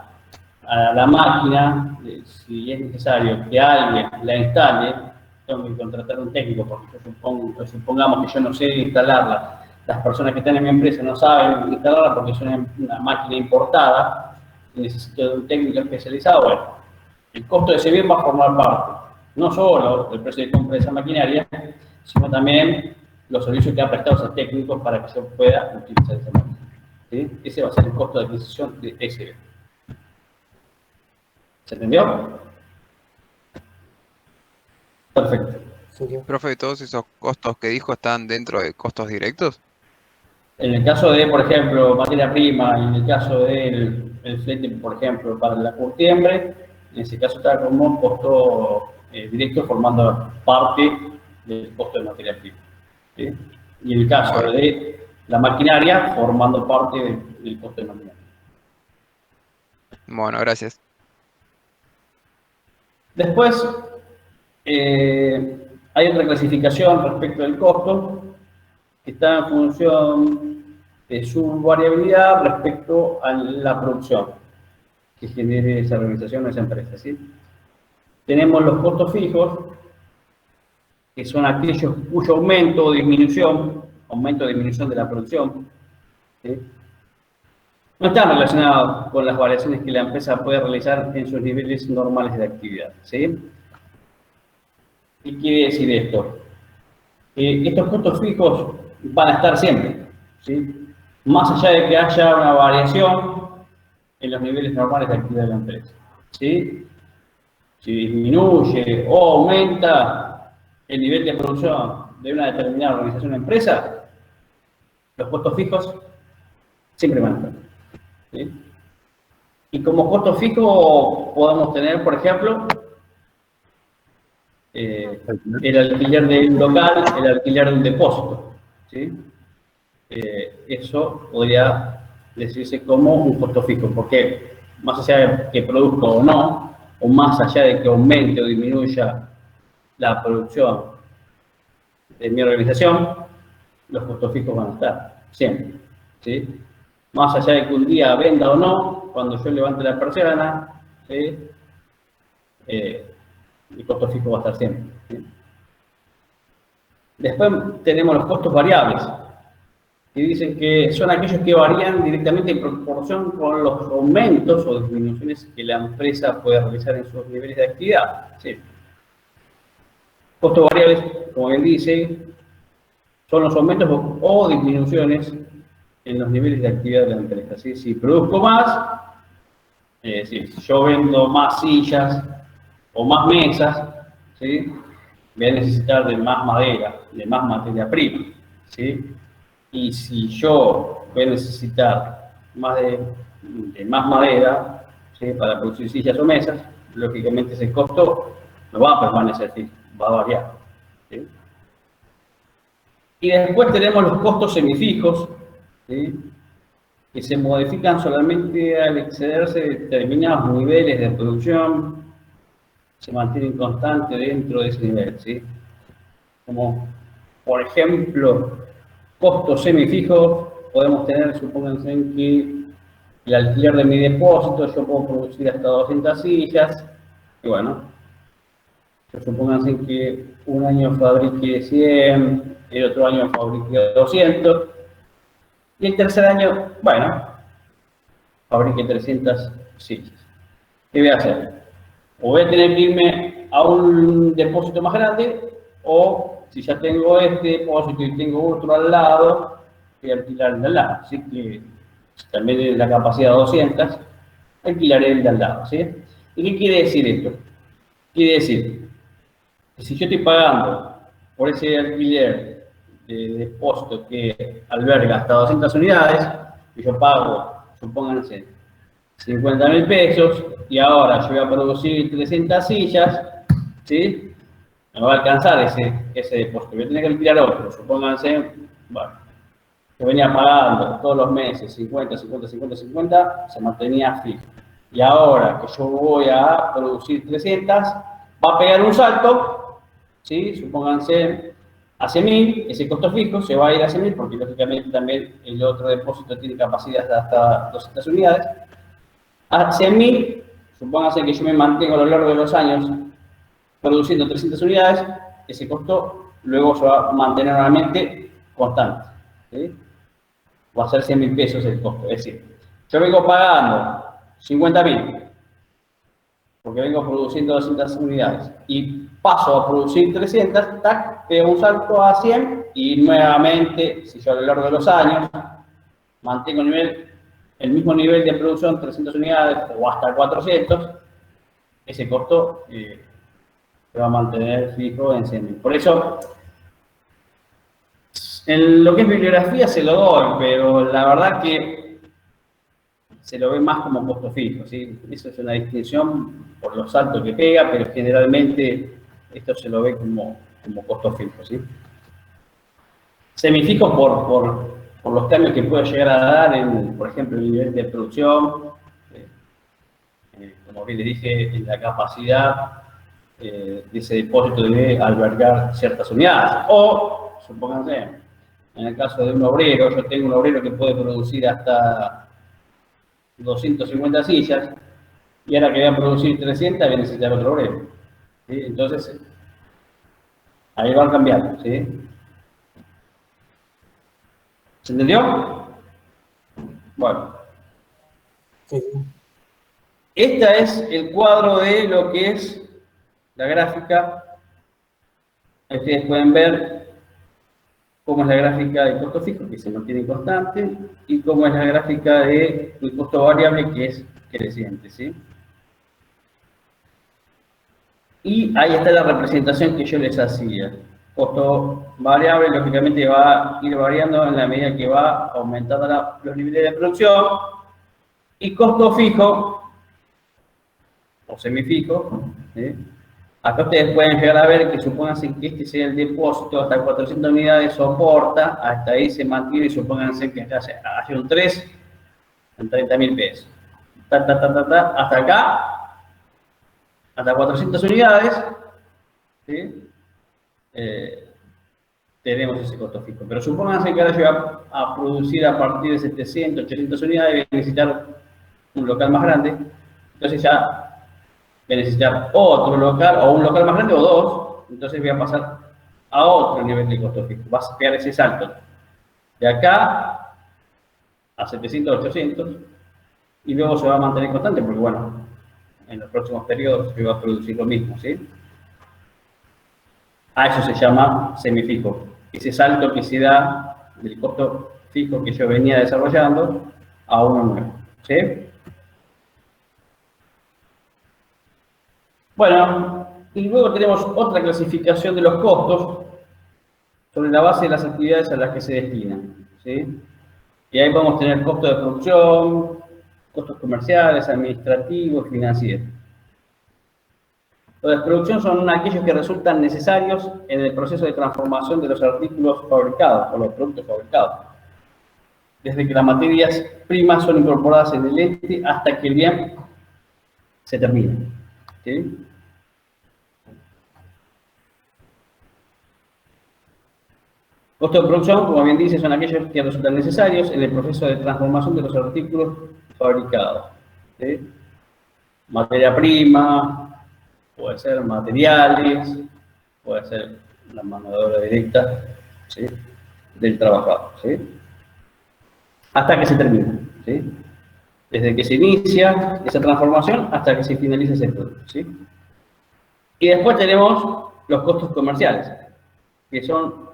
a la máquina, si es necesario que alguien la instale, tengo que contratar un técnico, porque supongamos que yo no sé instalarla, las personas que están en mi empresa no saben instalarla porque es una máquina importada y necesito de un técnico especializado. Bueno, el costo de ese bien va a formar parte, no solo del precio de compra de esa maquinaria, sino también los servicios que ha prestado esos técnicos para que se pueda utilizar esa máquina. ¿Sí? Ese va a ser el costo de adquisición de ese bien. ¿Se entendió? Perfecto. Sí, sí. Profe, ¿todos esos costos que dijo están dentro de costos directos? En el caso de, por ejemplo, materia prima, y en el caso del flete, por ejemplo, para la curtiembre, en ese caso está como costo directo formando parte del costo de materia prima. ¿Sí? Y en el caso de la maquinaria, formando parte del costo de maquinaria. Bueno, gracias. Después, hay otra clasificación respecto del costo que está en función de su variabilidad respecto a la producción que genere esa organización o esa empresa, ¿sí? Tenemos los costos fijos, que son aquellos cuyo aumento o disminución de la producción, ¿sí?, no están relacionados con las variaciones que la empresa puede realizar en sus niveles normales de actividad, ¿sí? ¿Qué quiere decir esto? Estos costos fijos van a estar siempre, ¿sí? Más allá de que haya una variación en los niveles normales de actividad de la empresa, ¿sí? Si disminuye o aumenta el nivel de producción de una determinada organización o empresa, los costos fijos siempre van a estar. ¿Sí? Y como costo fijo podemos tener, por ejemplo, el alquiler de un local, el alquiler de un depósito. ¿Sí? Eso podría decirse como un costo fijo, porque más allá de que produzca o no, o más allá de que aumente o disminuya la producción de mi organización, los costos fijos van a estar siempre. ¿Sí? Más allá de que un día venda o no, cuando yo levante la persiana, ¿sí? El costo fijo va a estar siempre. ¿Sí? Después tenemos los costos variables, que dicen que son aquellos que varían directamente en proporción con los aumentos o disminuciones que la empresa puede realizar en sus niveles de actividad. ¿Sí? Costos variables, como bien dice, son los aumentos o disminuciones en los niveles de actividad de la empresa. ¿Sí? Si produzco más, si yo vendo más sillas o más mesas, ¿sí? Voy a necesitar de más madera, de más materia prima. ¿Sí? Y si yo voy a necesitar más de más madera, ¿sí? Para producir sillas o mesas, lógicamente ese costo no va a permanecer fijo, va a variar. ¿Sí? Y después tenemos los costos semifijos, ¿sí? Que se modifican solamente al excederse determinados niveles de producción, se mantienen constantes dentro de ese nivel. ¿Sí? Como, por ejemplo, costos semifijos, podemos tener, supónganse que el alquiler de mi depósito, yo puedo producir hasta 200 sillas, y bueno, supónganse que un año fabrique 100, el otro año fabrique 200, y el tercer año, bueno, fabrique 300 sillas. ¿Qué voy a hacer? O voy a tener que irme a un depósito más grande, o si ya tengo este depósito y tengo otro al lado, voy a alquilar el de al lado. Así que también tiene la capacidad de 200, alquilaré el de al lado. ¿Sí? ¿Y qué quiere decir esto? Quiere decir que si yo estoy pagando por ese alquiler de depósito que alberga hasta 200 unidades, y yo pago, supónganse, 50.000 pesos, y ahora yo voy a producir 300 sillas, ¿sí? No va a alcanzar ese depósito, voy a tener que alquilar otro, supónganse, bueno, yo venía pagando todos los meses 50, 50, 50, 50, se mantenía fijo. Y ahora que yo voy a producir 300, va a pegar un salto, ¿sí? Supónganse a 100.000, ese costo fijo se va a ir a 100.000, porque lógicamente también el otro depósito tiene capacidad de hasta 200 unidades. A 100.000, supónganse que yo me mantengo a lo largo de los años produciendo 300 unidades, ese costo luego se va a mantener nuevamente constante. ¿Sí? Va a ser 100.000 pesos el costo. Es decir, yo vengo pagando 50.000 porque vengo produciendo 200 unidades y paso a producir 300, tac, pego un salto a 100 y nuevamente, si yo a lo largo de los años mantengo el mismo nivel de producción, 300 unidades o hasta 400, ese costo se va a mantener fijo en 100.000. Por eso, en lo que es bibliografía se lo doy, pero la verdad que se lo ve más como costo fijo, ¿sí? Eso es una distinción por los saltos que pega, pero generalmente esto se lo ve como costo fijo, ¿sí? Semifijo por los cambios que puede llegar a dar, por ejemplo, el nivel de producción, como bien les dije, en la capacidad de ese depósito de albergar ciertas unidades. O, supónganse, en el caso de un obrero, yo tengo un obrero que puede producir hasta 250 sillas, y ahora que voy a producir 300, voy a necesitar otro obrero. ¿Sí? Entonces, ahí van cambiando. ¿Sí? ¿Se entendió? Bueno. Sí. Este es el cuadro de lo que es la gráfica. Ustedes pueden ver cómo es la gráfica de costo fijo, que se mantiene constante, y cómo es la gráfica de costo variable, que es creciente, ¿sí? Y ahí está la representación que yo les hacía. Costo variable, lógicamente, va a ir variando en la medida que va aumentando los niveles de producción. Y costo fijo, o semifijo, ¿sí? Acá ustedes pueden llegar a ver que supónganse que este sea el depósito, hasta 400 unidades soporta, hasta ahí se mantiene, y supónganse que acá hace un 3 en 30.000 pesos. Hasta acá, hasta 400 unidades, ¿sí? Tenemos ese costo fijo. Pero supónganse que ahora yo voy a producir a partir de 700, 800 unidades, voy a necesitar un local más grande, entonces ya voy a necesitar otro local, o un local más grande, o dos, entonces voy a pasar a otro nivel de costo fijo. Va a pegar ese salto. De acá a 700, 800, y luego se va a mantener constante, porque bueno, en los próximos periodos se va a producir lo mismo, ¿sí? A eso se llama semifijo. Ese salto que se da del costo fijo que yo venía desarrollando a uno nuevo, ¿sí? Bueno, y luego tenemos otra clasificación de los costos sobre la base de las actividades a las que se destinan, ¿sí? Y ahí podemos tener costos de producción, costos comerciales, administrativos, financieros. Los de producción son aquellos que resultan necesarios en el proceso de transformación de los artículos fabricados o los productos fabricados. Desde que las materias primas son incorporadas en el ente hasta que el bien se termina, ¿sí? Costos de producción, como bien dice, son aquellos que resultan necesarios en el proceso de transformación de los artículos fabricados, ¿sí? Materia prima, puede ser materiales, puede ser la mano de obra directa, ¿sí? Del trabajador, ¿sí? Hasta que se termina, ¿sí? Desde que se inicia esa transformación hasta que se finaliza ese producto, ¿sí? Y después tenemos los costos comerciales, que son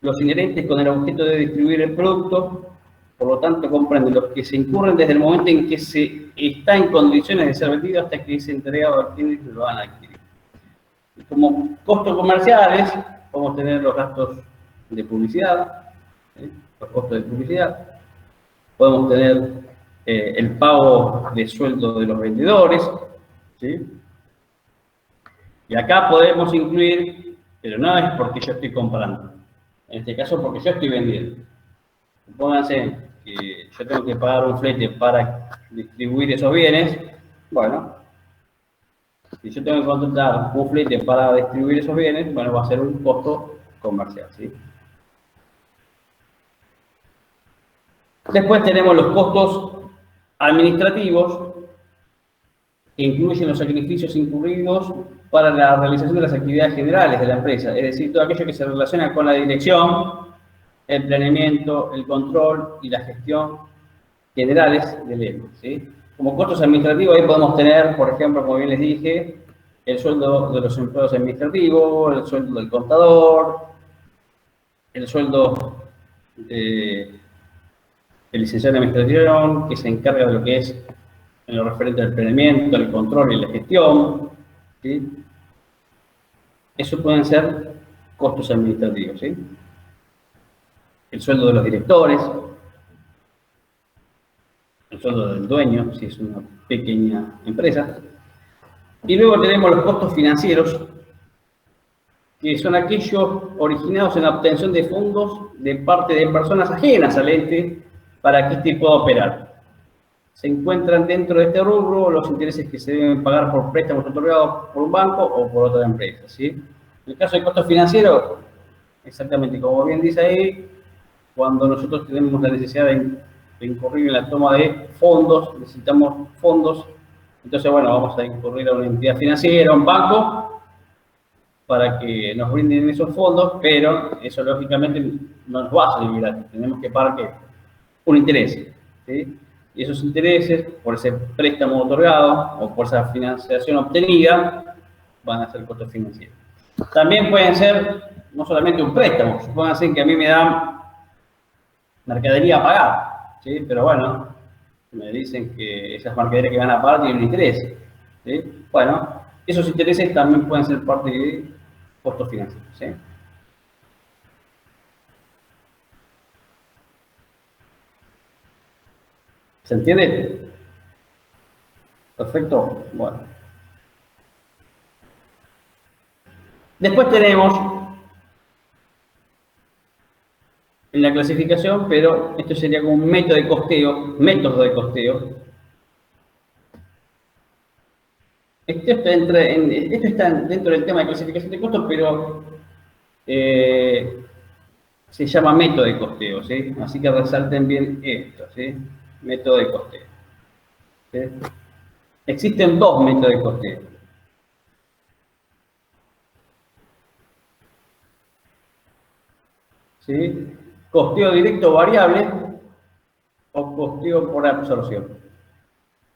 los inherentes con el objeto de distribuir el producto, por lo tanto comprenden los que se incurren desde el momento en que se está en condiciones de ser vendido hasta que es entregado a quienes lo van a adquirir. Y como costos comerciales, podemos tener los gastos de publicidad, ¿sí? Los costos de publicidad, podemos tener el pago de sueldo de los vendedores, ¿sí? Y acá podemos incluir, pero no es porque yo estoy comprando, en este caso porque yo estoy vendiendo. Supónganse que yo tengo que pagar un flete para distribuir esos bienes, bueno, si yo tengo que contratar un flete para distribuir esos bienes, bueno, va a ser un costo comercial, ¿sí? Después tenemos los costos administrativos, que incluyen los sacrificios incurridos para la realización de las actividades generales de la empresa, es decir, todo aquello que se relaciona con la dirección, el planeamiento, el control y la gestión generales del ente, ¿sí? Como costos administrativos, ahí podemos tener, por ejemplo, como bien les dije, el sueldo de los empleados administrativos, el sueldo del contador, el sueldo del licenciado en administración, que se encarga de lo que es en lo referente al planeamiento, el control y la gestión, ¿sí? Eso pueden ser costos administrativos, ¿sí? El sueldo de los directores, el sueldo del dueño, si es una pequeña empresa. Y luego tenemos los costos financieros, que son aquellos originados en la obtención de fondos de parte de personas ajenas al ente para que éste pueda operar. Se encuentran dentro de este rubro los intereses que se deben pagar por préstamos otorgados por un banco o por otra empresa, ¿sí? En el caso de costos financieros, exactamente como bien dice ahí, cuando nosotros tenemos la necesidad de incurrir en la toma de fondos, necesitamos fondos, entonces, bueno, vamos a incurrir a una entidad financiera, a un banco, para que nos brinden esos fondos, pero eso lógicamente no nos va a salir gratis, tenemos que pagar ¿qué? Un interés, ¿sí? Y esos intereses, por ese préstamo otorgado o por esa financiación obtenida, van a ser costos financieros. También pueden ser no solamente un préstamo, supónganse que a mí me dan mercadería a pagar, ¿sí? Pero bueno, me dicen que esas mercaderías que van a pagar tienen un interés, ¿sí? Bueno, esos intereses también pueden ser parte de costos financieros, ¿sí? ¿Se entiende? Perfecto. Bueno. Después tenemos en la clasificación, pero esto sería como un método de costeo, Esto está dentro del tema de clasificación de costos, pero se llama método de costeo, ¿sí? Así que resalten bien esto, ¿sí? Método de costeo. ¿Sí? Existen dos métodos de costeo. ¿Sí? Costeo directo variable o costeo por absorción.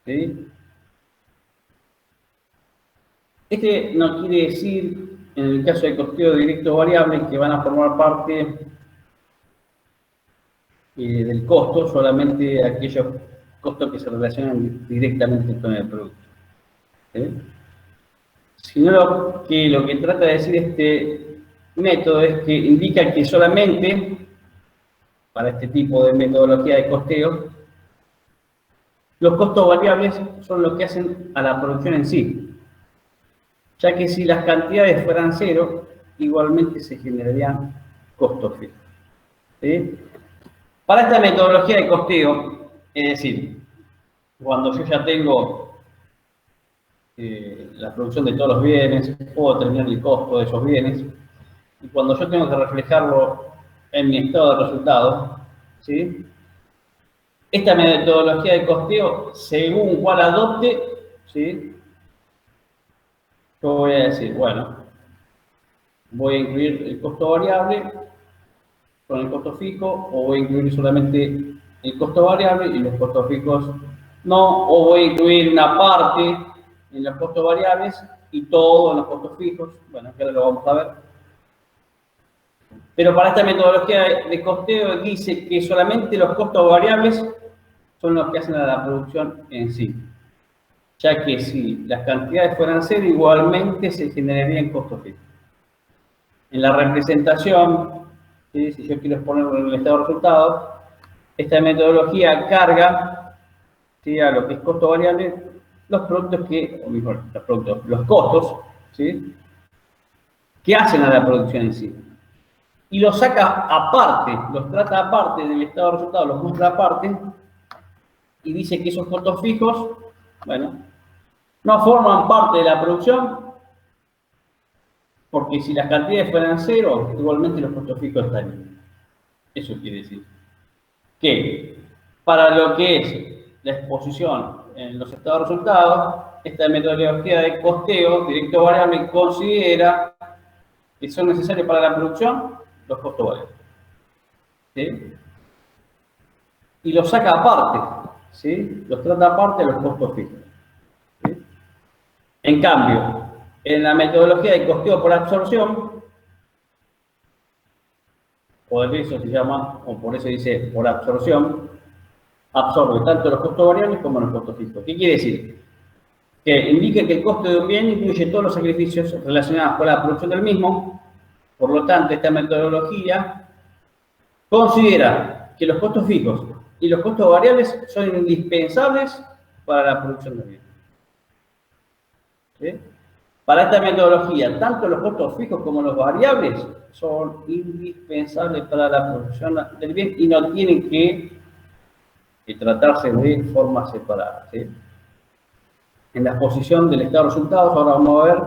¿Sí? Este no quiere decir, en el caso de costeo directo variable, que van a formar parte del costo solamente aquellos costos que se relacionan directamente con el producto. ¿Sí? Sino que lo que trata de decir este método es que indica que solamente para este tipo de metodología de costeo, los costos variables son los que hacen a la producción en sí, ya que si las cantidades fueran cero, igualmente se generarían costos fijos. ¿Sí? Para esta metodología de costeo, es decir, cuando yo ya tengo la producción de todos los bienes, puedo determinar el costo de esos bienes, y cuando yo tengo que reflejarlo en mi estado de resultados, ¿sí? Esta metodología de costeo, según cuál adopte, ¿sí? Yo voy a decir, bueno, voy a incluir el costo variable con el costo fijo, o voy a incluir solamente el costo variable y los costos fijos no, o voy a incluir una parte en los costos variables y todo en los costos fijos. Bueno, que ahora lo vamos a ver. Pero para esta metodología de costeo dice que solamente los costos variables son los que hacen a la producción en sí. Ya que si las cantidades fueran cero, igualmente se generarían costos fijos. En la representación, ¿sí? Si yo quiero exponerlo en el estado de resultados, esta metodología carga, ¿sí? A lo que es costo variable, los productos que, o mejor, los costos, ¿sí? Que hacen a la producción en sí. Y los saca aparte, los trata aparte del estado de resultados, los muestra aparte, y dice que esos costos fijos, bueno, no forman parte de la producción, porque si las cantidades fueran cero, igualmente los costos fijos estarían. Eso quiere decir que para lo que es la exposición en los estados de resultados, esta metodología de costeo directo variable considera que son necesarios para la producción los costos variables. ¿Sí? Y los saca aparte, ¿sí? Los trata aparte de los costos fijos. ¿Sí? En cambio, en la metodología de costeo por absorción, por eso se llama, o por eso dice por absorción, absorbe tanto los costos variables como los costos fijos. ¿Qué quiere decir? Que indica que el costo de un bien incluye todos los sacrificios relacionados con la producción del mismo. Por lo tanto, esta metodología considera que los costos fijos y los costos variables son indispensables para la producción del bien. ¿Sí? Para esta metodología, tanto los costos fijos como los variables son indispensables para la producción del bien y no tienen que tratarse de forma separada. ¿Sí? En la exposición del estado de resultados, ahora vamos a ver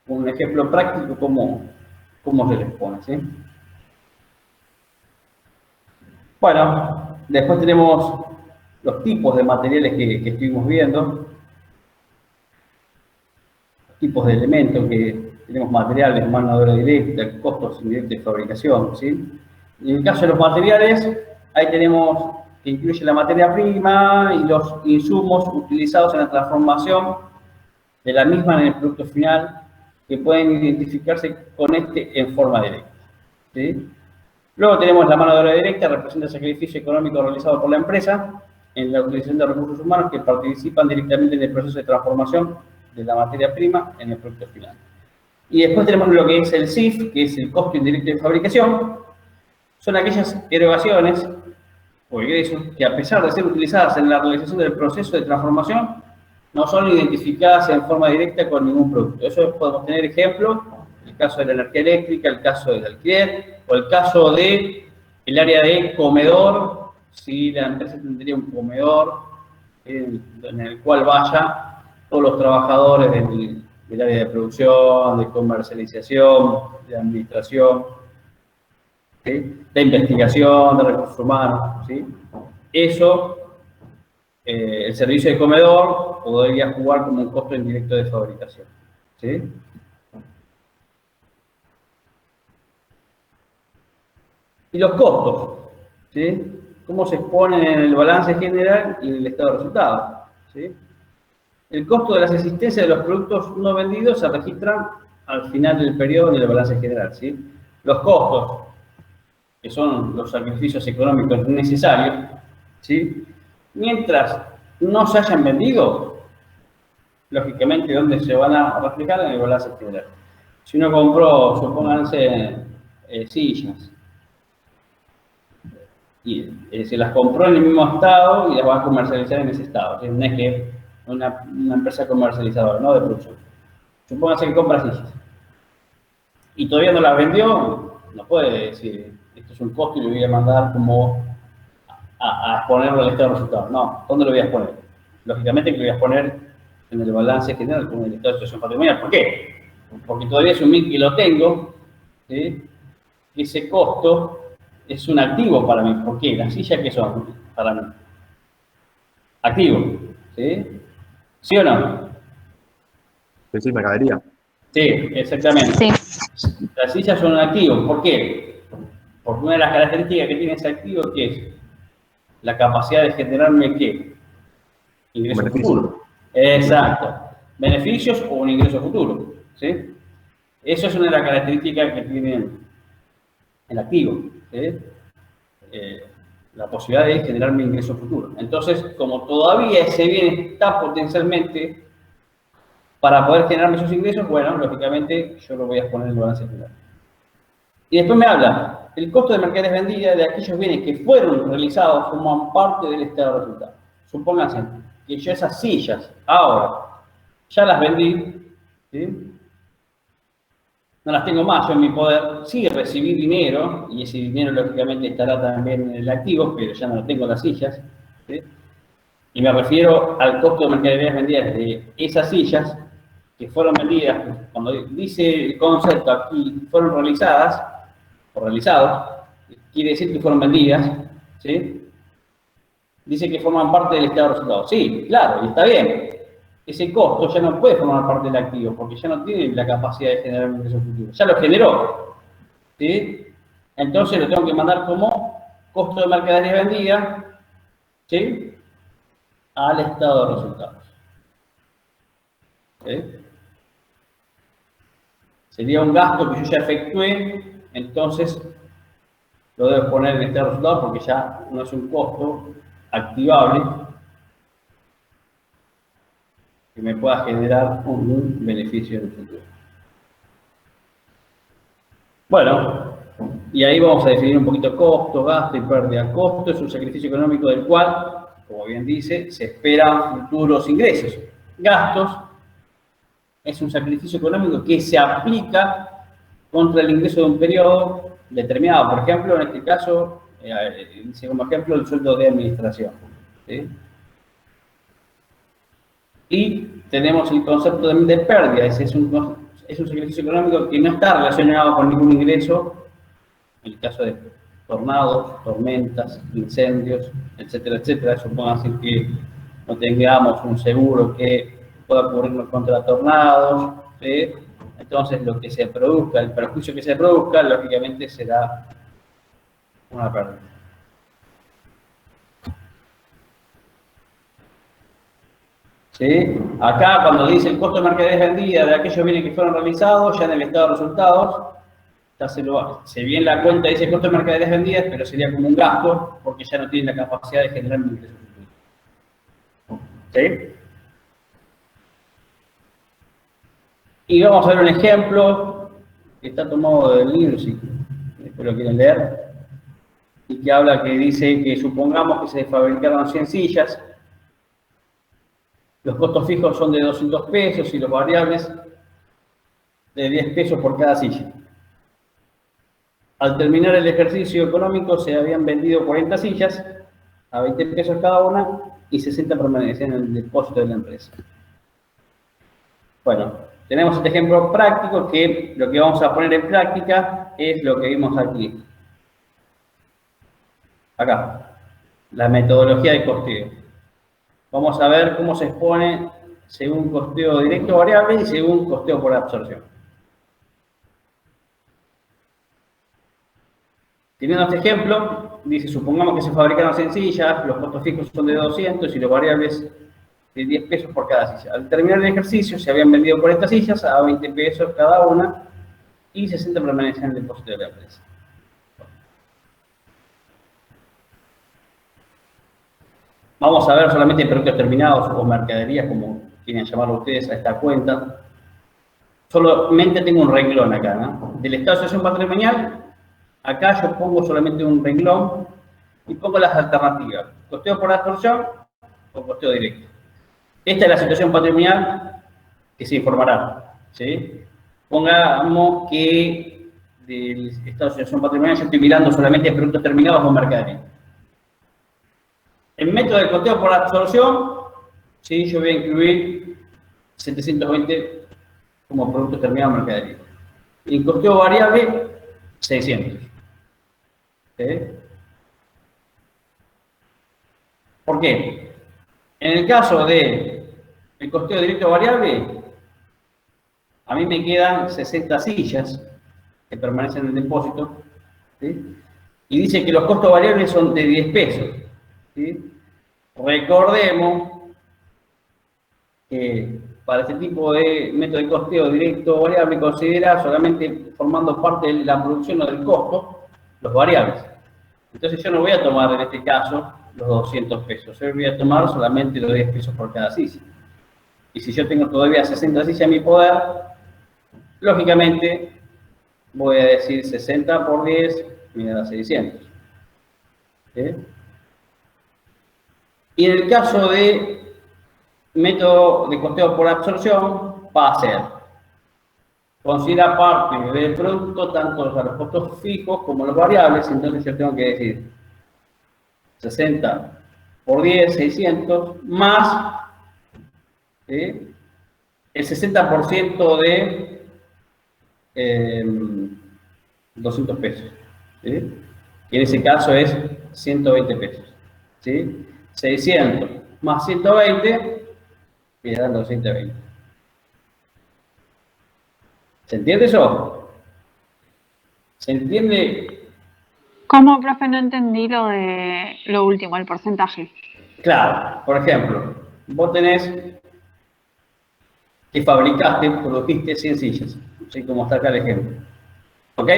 un ejemplo práctico cómo se les pone. ¿Sí? Bueno, después tenemos los tipos de materiales que estuvimos viendo, tipos de elementos que tenemos: materiales, mano de obra directa, costos indirectos de fabricación. ¿Sí? En el caso de los materiales, ahí tenemos que incluye la materia prima y los insumos utilizados en la transformación de la misma en el producto final, que pueden identificarse con este en forma directa. ¿Sí? Luego tenemos la mano de obra directa, representa el sacrificio económico realizado por la empresa en la utilización de recursos humanos que participan directamente en el proceso de transformación de la materia prima en el producto final. Y después tenemos lo que es el CIF, que es el costo indirecto de fabricación. Son aquellas erogaciones o ingresos que, a pesar de ser utilizadas en la realización del proceso de transformación, no son identificadas en forma directa con ningún producto. Eso podemos tener ejemplos, el caso de la energía eléctrica, el caso del alquiler, o el caso de el área de comedor, si la empresa tendría un comedor en el cual vaya todos los trabajadores del área de producción, de comercialización, de administración, ¿sí? De investigación, de recursos humanos, ¿sí? Eso, el servicio de comedor podría jugar como un costo indirecto de fabricación, ¿sí? Y los costos, ¿sí? ¿Cómo se exponen en el balance general y en el estado de resultados? ¿Sí? El costo de las existencias de los productos no vendidos se registran al final del periodo en el balance general, ¿sí? Los costos, que son los sacrificios económicos necesarios, ¿sí? Mientras no se hayan vendido, lógicamente, ¿dónde se van a reflejar? En el balance general. Si uno compró, supónganse, sillas, y se las compró en el mismo estado y las va a comercializar en ese estado. No es que una empresa comercializadora, no de producción. Supóngase que compra sillas y todavía no las vendió, no puede decir, esto es un costo y lo voy a mandar como a exponerlo al estado de resultados. No, ¿dónde lo voy a exponer? Lógicamente que lo voy a exponer en el balance general, con el estado de situación patrimonial. ¿Por qué? Porque todavía es un bien que lo tengo, ¿sí? Ese costo es un activo para mí. ¿Por qué? Las sillas, ¿qué son para mí? Activo, ¿sí? ¿Sí o no? Sí, mercadería. Sí, exactamente. Sí. Las sillas son un activo. ¿Por qué? Porque una de las características que tiene ese activo, ¿qué es? La capacidad de generarme, ¿qué? Ingreso futuro. Exacto. Beneficios o un ingreso futuro, ¿sí? Eso es una de las características que tiene el activo, ¿sí? La posibilidad de generar mi ingreso futuro. Entonces, como todavía ese bien está potencialmente para poder generarme esos ingresos, bueno, lógicamente yo lo voy a exponer en el balance general. Y después me habla, el costo de mercaderías vendidas de aquellos bienes que fueron realizados forman parte del estado de resultados. Supónganse que yo esas sillas ahora ya las vendí, ¿sí? No las tengo más yo en mi poder, sí recibí dinero, y ese dinero lógicamente estará también en el activo, pero ya no tengo las sillas, ¿sí? Y me refiero al costo de mercaderías vendidas de esas sillas que fueron vendidas, cuando dice el concepto aquí, fueron realizadas, o realizados, quiere decir que fueron vendidas, ¿sí? Dice que forman parte del estado de resultados. Sí, claro, y está bien. Ese costo ya no puede formar parte del activo, porque ya no tiene la capacidad de generar un ingreso futuro. Ya lo generó, ¿sí? Entonces lo tengo que mandar como costo de mercaderías vendidas, ¿sí? Al estado de resultados. ¿Sí? Sería un gasto que yo ya efectué, entonces lo debo poner en estado de resultados porque ya no es un costo activable que me pueda generar un beneficio en el futuro. Bueno, y ahí vamos a definir un poquito costo, gasto y pérdida. Costo es un sacrificio económico del cual, como bien dice, se esperan futuros ingresos. Gastos es un sacrificio económico que se aplica contra el ingreso de un periodo determinado. Por ejemplo, en este caso, dice como ejemplo el sueldo de administración, ¿sí? Y tenemos el concepto de pérdida. Ese es un sacrificio económico que no está relacionado con ningún ingreso, en el caso de tornados, tormentas, incendios, etcétera, etcétera. Supónganse que no tengamos un seguro que pueda cubrirnos contra tornados, ¿sí? Entonces lo que se produzca, el perjuicio que se produzca, lógicamente será una pérdida. ¿Sí? Acá cuando dice el costo de mercaderías vendidas de aquellos bienes que fueron realizados, ya en el estado de resultados, ya se ve en la cuenta dice costo de mercaderías vendidas, pero sería como un gasto, porque ya no tiene la capacidad de generar un ingreso futuro. ¿Sí? Y vamos a ver un ejemplo que está tomado del libro, si después lo quieren leer. y que habla, que dice que supongamos que se fabricaron 100 sillas, los costos fijos son de 200 pesos y los variables de 10 pesos por cada silla. Al terminar el ejercicio económico se habían vendido 40 sillas a 20 pesos cada una y 60 permanecían en el depósito de la empresa. Bueno, tenemos este ejemplo práctico que lo que vamos a poner en práctica es lo que vimos aquí. Acá, la metodología de costeo. Vamos a ver cómo se expone según costeo directo variable y según costeo por absorción. Teniendo este ejemplo, dice, supongamos que se fabricaron 100 sillas, los costos fijos son de 200 y los variables de 10 pesos por cada silla. Al terminar el ejercicio se habían vendido 40 sillas a 20 pesos cada una y 60 permanecían en el depósito de la empresa. Vamos a ver solamente productos terminados o mercaderías, como quieren llamarlo ustedes a esta cuenta. Solamente tengo un renglón acá, ¿no? Del estado de situación patrimonial, acá yo pongo solamente un renglón y pongo las alternativas. Costeo por absorción o costeo directo. Esta es la situación patrimonial que se informará, ¿sí? Pongamos que del estado de situación patrimonial yo estoy mirando solamente productos terminados o mercaderías. En método de costeo por absorción, ¿sí? Yo voy a incluir 720 como productos terminados o mercadería. Y en costeo variable, 600. ¿Sí? ¿Por qué? En el caso de el costeo directo variable, a mí me quedan 60 sillas que permanecen en el depósito, ¿sí? Y dice que los costos variables son de 10 pesos. ¿Sí? Recordemos que para este tipo de método de costeo directo variable considera solamente formando parte de la producción o del costo los variables. Entonces yo no voy a tomar en este caso los 200 pesos, yo voy a tomar solamente los 10 pesos por cada silla. Y si yo tengo todavía 60 sillas en mi poder, lógicamente voy a decir 60 por 10 me da 600. ¿Sí? Y en el caso de método de costeo por absorción, va a ser, considera parte del producto tanto los costos fijos como los variables, entonces yo tengo que decir 60 por 10, 600, más ¿sí? El 60% de 200 pesos, ¿sí? Que en ese caso es 120 pesos, ¿sí? 600 más 120 me dan 220. ¿Se entiende eso? ¿Se entiende? ¿Cómo, profe? No entendí lo de lo último, el porcentaje. Claro, por ejemplo, vos tenés que fabricaste, produjiste 100 sillas, ¿sí? Como está acá el ejemplo. ¿Ok?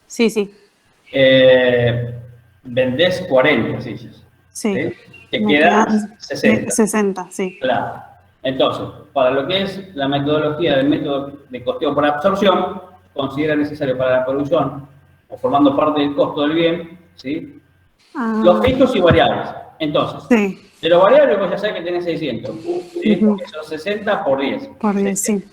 Sí, sí. Vendés 40 sillas. Sí. ¿Sí? Te quedan 60. 60, sí. Claro. Entonces, para lo que es la metodología del método de costeo por absorción, considera necesario para la producción, o formando parte del costo del bien, ¿sí? Los fijos y variables. Entonces, sí. De los variables vos ya sabés que tenés 600, ¿sí? Porque son 60 por 10. Por 10, sí.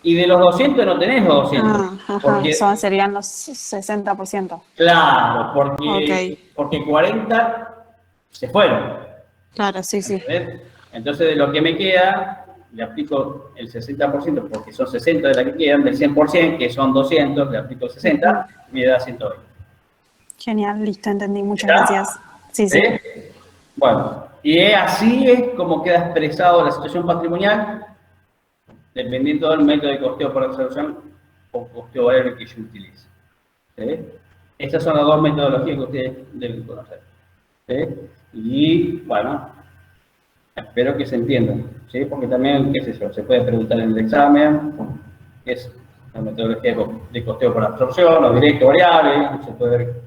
Y de los 200 no tenés los 200. Porque eso serían los 60%. Claro, porque 40 se fueron. Claro, sí, sí. Entonces, de lo que me queda, le aplico el 60%, porque son 60 de las que quedan, del 100%, que son 200, le aplico el 60, me da 120. Genial, listo, entendí. Muchas gracias. Sí, sí. Bueno, y así es como queda expresado la situación patrimonial, dependiendo del método de costeo por absorción o costeo variable que yo utilice. ¿Sí? Estas son las dos metodologías que ustedes deben conocer. ¿Sí? Y, bueno, espero que se entiendan, ¿sí? Porque también, qué sé yo, se puede preguntar en el examen, qué es la metodología de costeo por absorción o directo variable, se puede ver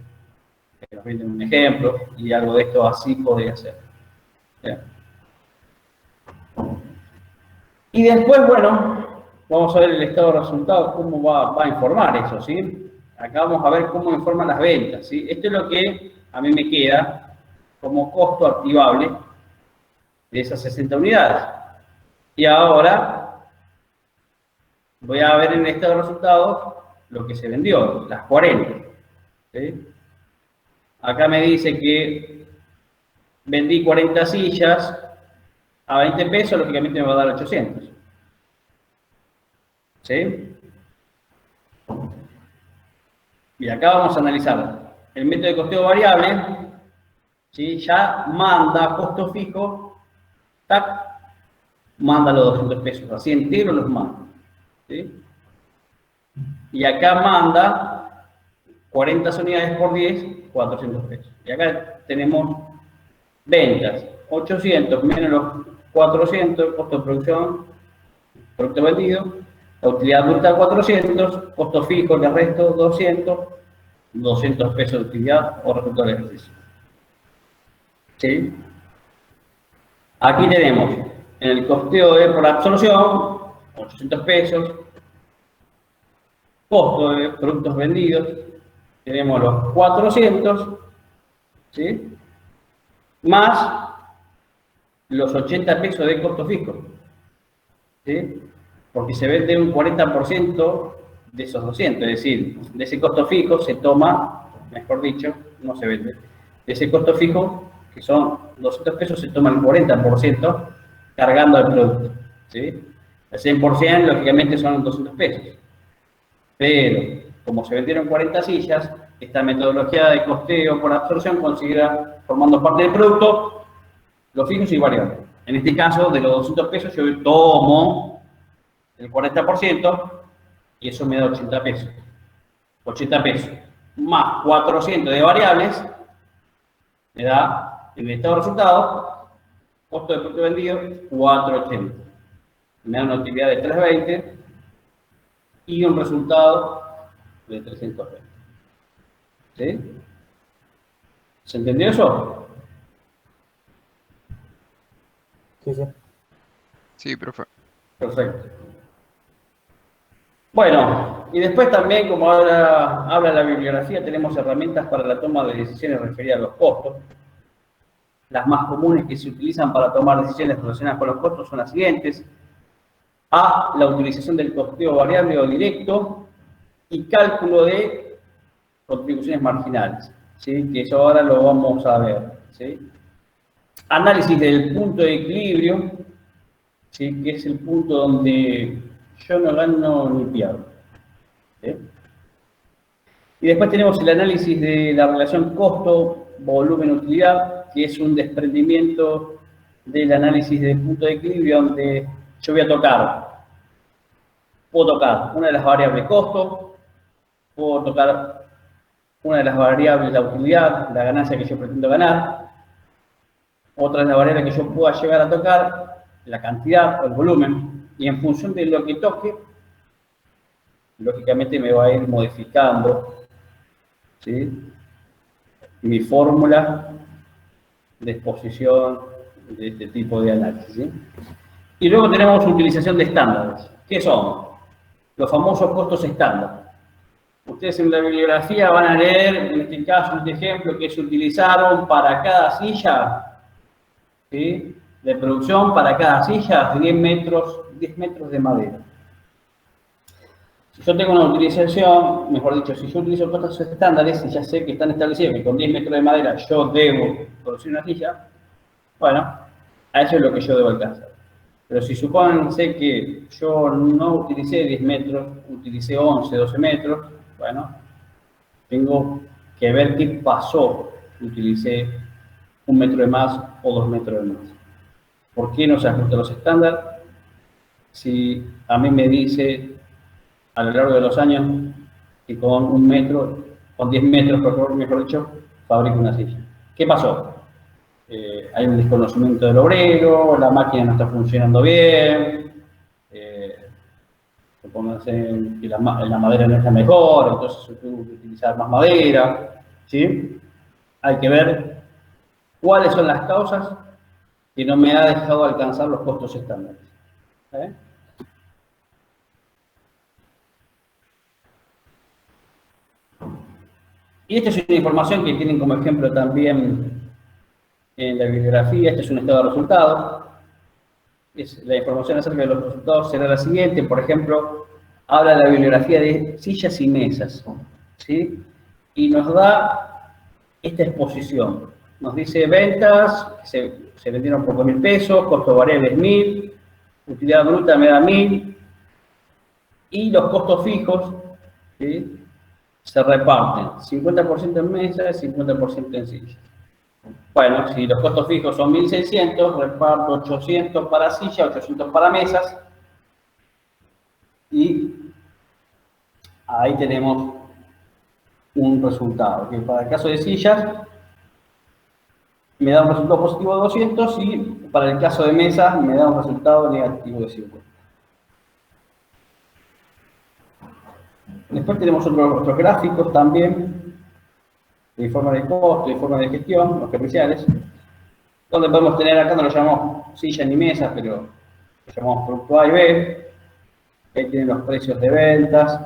que nos brinden un ejemplo, y algo de esto así podría ser. ¿Bien? Y después, bueno, vamos a ver el estado de resultados, cómo va a informar eso, ¿sí? acá vamos a ver cómo me forman las ventas, ¿sí? Esto es lo que a mí me queda como costo activable de esas 60 unidades. Y ahora voy a ver en el estado de resultados lo que se vendió, las 40. ¿Sí? Acá me dice que vendí 40 sillas a 20 pesos, lógicamente me va a dar 800. ¿Sí? Y acá vamos a analizar el método de costeo variable, ¿sí? Ya manda costo fijo, tac, manda los 200 pesos, así entero los manda. ¿Sí? Y acá manda 40 unidades por 10, 400 pesos. Y acá tenemos ventas, 800 menos los 400, costo de producción, producto vendido, la utilidad bruta 400, costo fijo, el resto 200 pesos de utilidad o resultado del ejercicio. ¿Sí? Aquí tenemos en el costeo por absorción, 800 pesos, costo de productos vendidos, tenemos los 400, ¿sí? Más los 80 pesos de costo fijo, ¿sí? Porque se vende un 40% de esos 200, es decir, de ese costo fijo se toma, mejor dicho, no se vende, de ese costo fijo, que son 200 pesos, se toma el 40% cargando el producto, ¿sí? El 100% lógicamente son 200 pesos. Pero, como se vendieron 40 sillas, esta metodología de costeo por absorción considera, formando parte del producto, los fijos y variables. En este caso, de los 200 pesos, yo tomo el 40% y eso me da 80 pesos. 80 pesos más 400 de variables me da, en el estado de resultados, costo de producto vendido, 480. Me da una utilidad de 320 y un resultado de 320. ¿Sí? ¿Se entendió eso? Sí, sí. Sí, profe. Perfecto. Bueno, y después también, como ahora habla la bibliografía, tenemos herramientas para la toma de decisiones referidas a los costos. Las más comunes que se utilizan para tomar decisiones relacionadas con los costos son las siguientes. A, la utilización del costeo variable o directo y cálculo de contribuciones marginales, ¿sí? Que eso ahora lo vamos a ver, ¿sí? Análisis del punto de equilibrio, ¿sí? Que es el punto donde yo no gano ni pierdo, ¿sí? Y después tenemos el análisis de la relación costo-volumen-utilidad, que es un desprendimiento del análisis del punto de equilibrio, donde yo voy a puedo tocar una de las variables costo, puedo tocar una de las variables la utilidad, la ganancia que yo pretendo ganar, otra de las variables que yo pueda llegar a tocar, la cantidad o el volumen, y en función de lo que toque, lógicamente me va a ir modificando, ¿sí? Mi fórmula de exposición de este tipo de análisis, ¿sí? Y luego tenemos utilización de estándares. ¿Qué son? Los famosos costos estándar. Ustedes en la bibliografía van a leer, en este caso, este ejemplo, que se utilizaron para cada silla, ¿sí? De producción, para cada silla, 10 metros de madera. Si yo tengo una utilización, mejor dicho, si yo utilizo costos estándares y ya sé que están establecidos que con 10 metros de madera yo debo producir una silla, bueno, a eso es lo que yo debo alcanzar. Pero si supónganse que yo no utilicé 10 metros, utilicé 11, 12 metros, bueno, tengo que ver qué pasó. Utilicé 1 metro de más o 2 metros de más. ¿Por qué no se ajustan los estándares? Si a mí me dice a lo largo de los años que con 1 metro, con 10 metros, mejor dicho, fabrico una silla. ¿Qué pasó? Hay un desconocimiento del obrero, la máquina no está funcionando bien, supónganse que la madera no está mejor, entonces yo tengo que utilizar más madera, ¿sí? Hay que ver cuáles son las causas que no me ha dejado alcanzar los costos estándares. ¿Eh? Y esta es una información que tienen como ejemplo también en la bibliografía. Este es un estado de resultados. La información acerca de los resultados será la siguiente. Por ejemplo, habla de la bibliografía de sillas y mesas, ¿sí? Y nos da esta exposición. Nos dice ventas, se vendieron por 2.000 pesos, costo variable es 1.000, utilidad bruta me da 1.000, y los costos fijos, ¿sí?, se reparten 50% en mesas y 50% en sillas. Bueno, si los costos fijos son 1.600, reparto 800 para sillas, 800 para mesas, y ahí tenemos un resultado, que para el caso de sillas me da un resultado positivo de 200 y para el caso de mesas me da un resultado negativo de 50. Después tenemos otros gráficos también, de informe de costo, informe de gestión, los comerciales, donde podemos tener, acá no lo llamamos sillas ni mesas, pero lo llamamos producto A y B. Ahí tienen los precios de ventas,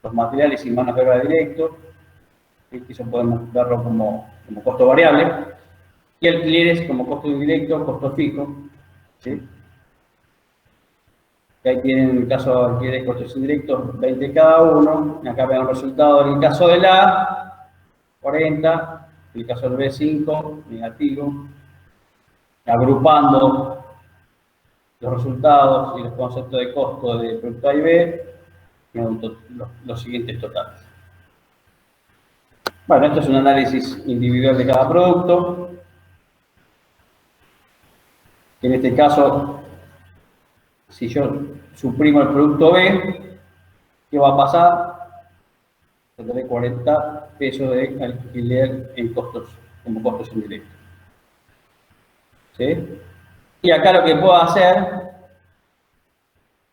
los materiales y mano de obra directo, y eso podemos verlo como costo variable, y alquileres como costo indirecto, costo fijo, ¿sí? Ahí tienen en el caso de alquileres y costos indirectos 20 cada uno, y acá ven el resultado en el caso del A, 40, en el caso del B, 5, negativo, agrupando los resultados y los conceptos de costo de producto A y B, los siguientes totales. Bueno, esto es un análisis individual de cada producto, que en este caso, si yo suprimo el producto B, ¿qué va a pasar? Tendré 40 pesos de alquiler en costos, como costos indirectos. ¿Sí? Y acá lo que puedo hacer,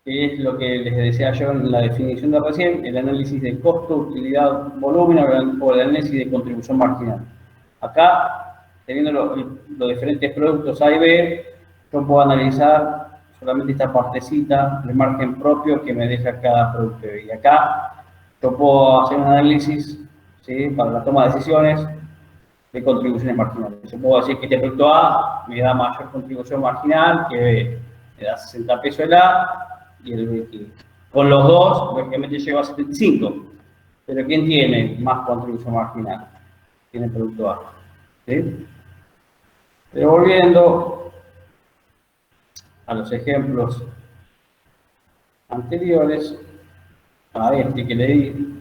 que es lo que les decía yo en la definición de recién, el análisis de costo, utilidad, volumen o el análisis de contribución marginal. Acá, teniendo los diferentes productos A y B, yo puedo analizar solamente esta partecita del margen propio que me deja cada producto. Y acá yo puedo hacer un análisis, ¿sí?, para la toma de decisiones de contribuciones marginales. Yo puedo decir que este producto A me da mayor contribución marginal que B. Me da 60 pesos el A y el B 15. Con los dos, lógicamente llego a 75. Pero ¿quién tiene más contribución marginal? Tiene el producto A. ¿Sí? Pero volviendo a los ejemplos anteriores, a este que le di,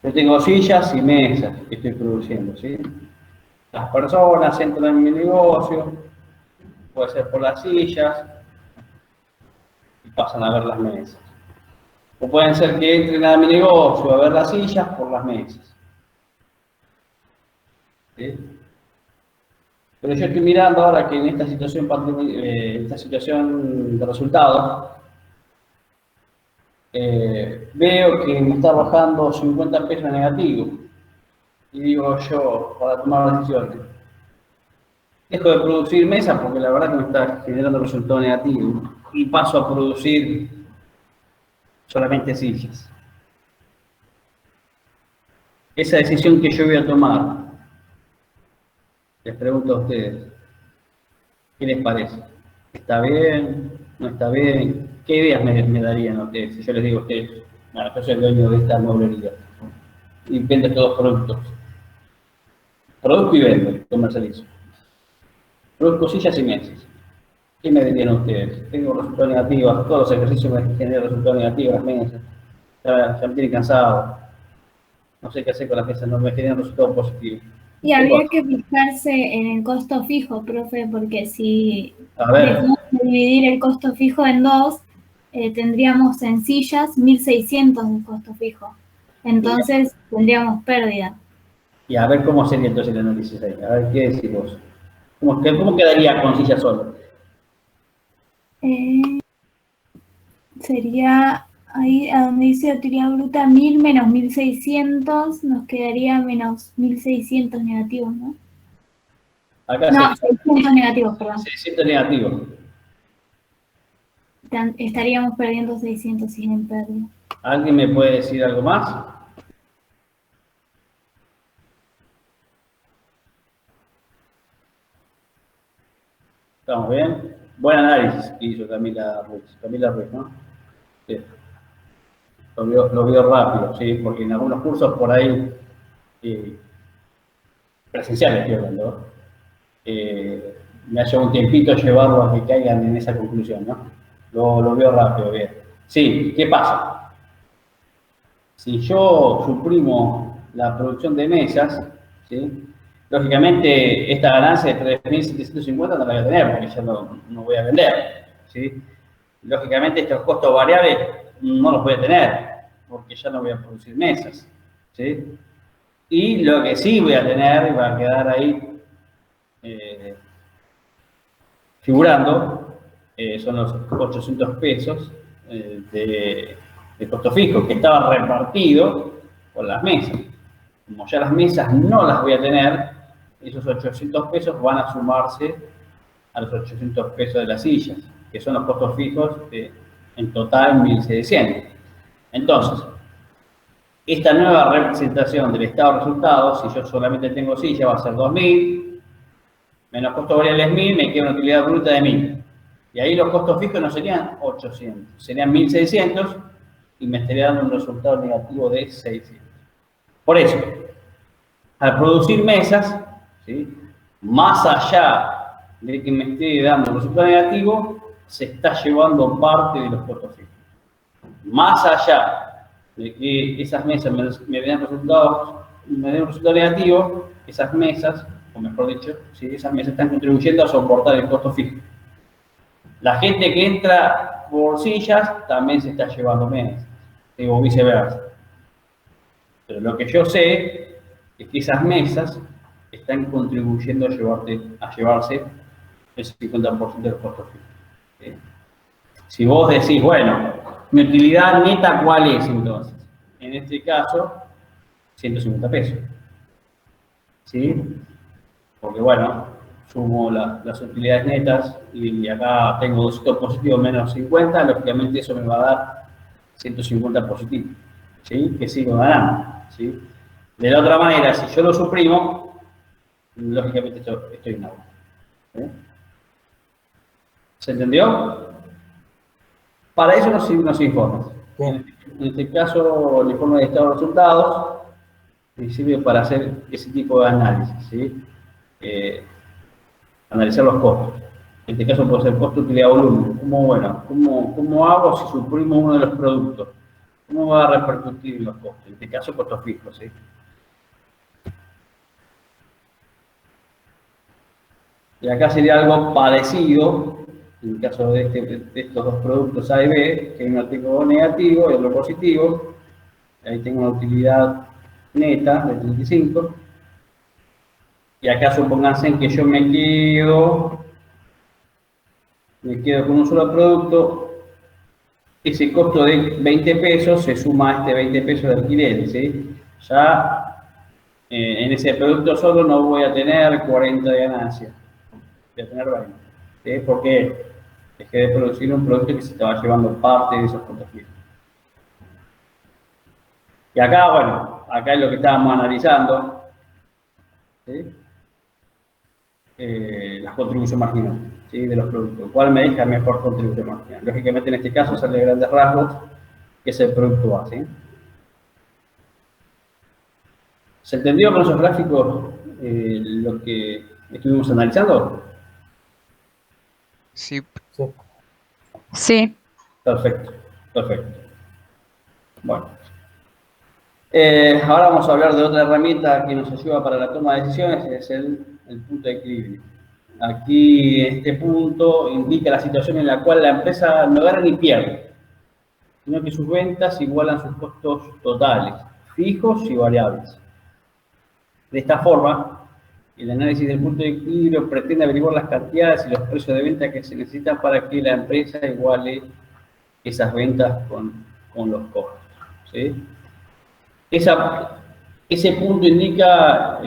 yo tengo sillas y mesas que estoy produciendo, ¿sí? Las personas entran en mi negocio, puede ser por las sillas, y pasan a ver las mesas. O pueden ser que entren a mi negocio a ver las sillas por las mesas. ¿Sí? Pero yo estoy mirando ahora que en esta situación de resultados, veo que me está bajando 50 pesos negativo. Y digo yo, para tomar decisiones, dejo de producir mesas porque la verdad que me está generando resultado negativo. Y paso a producir solamente sillas. Esa decisión que yo voy a tomar, les pregunto a ustedes, ¿qué les parece? ¿Está bien? ¿No está bien? ¿Qué ideas me darían a ustedes? Si yo les digo a ustedes, bueno, yo soy el dueño de esta mueblería y vendo todos productos. Produzco y vendo, comercializo. Produzco sillas y mesas. ¿Qué me dirían ustedes? Tengo resultados negativos, todos los ejercicios me generan resultados negativos, las mesas. Ya me tienen cansado. No sé qué hacer con las mesas, no me generan resultados positivos. Y habría que fijarse en el costo fijo, profe, porque si dejamos de dividir el costo fijo en dos, tendríamos en sillas 1.600 de costo fijo. Entonces tendríamos pérdida. Y a ver cómo sería entonces el análisis ahí. A ver, ¿qué decís vos? ¿Cómo quedaría con sillas solo? Sería ahí a donde dice utilidad bruta 1.000 menos 1.600, nos quedaría menos 1.600 negativos, ¿no? Acá no, 600 negativos, perdón. 600 negativos. Estaríamos perdiendo 600 sin pérdida. ¿Alguien me puede decir algo más? ¿Estamos bien? Buen análisis que hizo Camila Ruiz, ¿no? Sí. Lo vio rápido, ¿sí? Porque en algunos cursos por ahí, presenciales estoy hablando, me ha llevado un tiempito llevarlo a que caigan en esa conclusión, ¿no? Lo veo rápido, bien. Sí, ¿qué pasa? Si yo suprimo la producción de mesas, ¿sí? Lógicamente esta ganancia de 3.750 no la voy a tener porque ya no voy a vender, ¿sí? Lógicamente estos costos variables no los voy a tener porque ya no voy a producir mesas, ¿sí? Y lo que sí voy a tener y va a quedar ahí figurando son los 800 pesos de costo fijo que estaba repartido por las mesas. Como ya las mesas no las voy a tener, esos 800 pesos van a sumarse a los 800 pesos de las sillas, que son los costos fijos en total 1.600. Entonces, esta nueva representación del estado de resultados, si yo solamente tengo silla, va a ser 2.000, menos costos variables 1.000, me queda una utilidad bruta de 1.000. Y ahí los costos fijos no serían 800, serían 1.600 y me estaría dando un resultado negativo de 600. Por eso, al producir mesas, ¿sí? Más allá de que me esté dando un resultado negativo, se está llevando parte de los costos fijos. Más allá de que esas mesas me den un resultado negativo, esas mesas, o mejor dicho, ¿sí? Esas mesas están contribuyendo a soportar el costo fijo. La gente que entra por sillas también se está llevando menos, o viceversa. Pero lo que yo sé es que esas mesas están contribuyendo a llevarse el 50% de los costos fijos. ¿Sí? Si vos decís, bueno, mi utilidad neta, ¿cuál es entonces? En este caso, 150 pesos. ¿Sí? Porque bueno, sumo las utilidades netas y acá tengo 200 positivos menos 50, lógicamente eso me va a dar 150 positivos. ¿Sí? Que sigo ganando. ¿Sí? De la otra manera, si yo lo suprimo, lógicamente estoy en agua. ¿Sí? ¿Se entendió? Para eso nos informa. En este caso, el informe de estado de resultados sirve para hacer ese tipo de análisis, ¿sí? Analizar los costos. En este caso puede ser costo, utilidad, volumen. ¿Cómo hago si suprimo uno de los productos? ¿Cómo va a repercutir en los costos? En este caso, costos fijos, ¿sí? Y acá sería algo parecido, en el caso de estos dos productos A y B, que uno tengo negativo y otro positivo. Ahí tengo una utilidad neta de 35. Y acá supónganse que yo me quedo con un solo producto. Ese costo de 20 pesos se suma a este 20 pesos de alquiler, ¿sí? Ya en ese producto solo no voy a tener 40 de ganancia, voy a tener 20. ¿Sí? Porque dejé de producir un producto que se estaba llevando parte de esos costos fijos. Y acá, bueno, acá es lo que estábamos analizando, ¿sí? La contribución marginal, ¿sí? De los productos, ¿cuál me deja mejor contribución marginal? Lógicamente en este caso sale de grandes rasgos, que es el producto A, ¿sí? ¿Se entendió con esos gráficos lo que estuvimos analizando? Sí. Sí. Perfecto. Bueno. Ahora vamos a hablar de otra herramienta que nos ayuda para la toma de decisiones, es el punto de equilibrio. Aquí, este punto indica la situación en la cual la empresa no gana ni pierde, sino que sus ventas igualan sus costos totales, fijos y variables. De esta forma, el análisis del punto de equilibrio pretende averiguar las cantidades y los precios de venta que se necesitan para que la empresa iguale esas ventas con los costos, ¿sí? Ese punto indica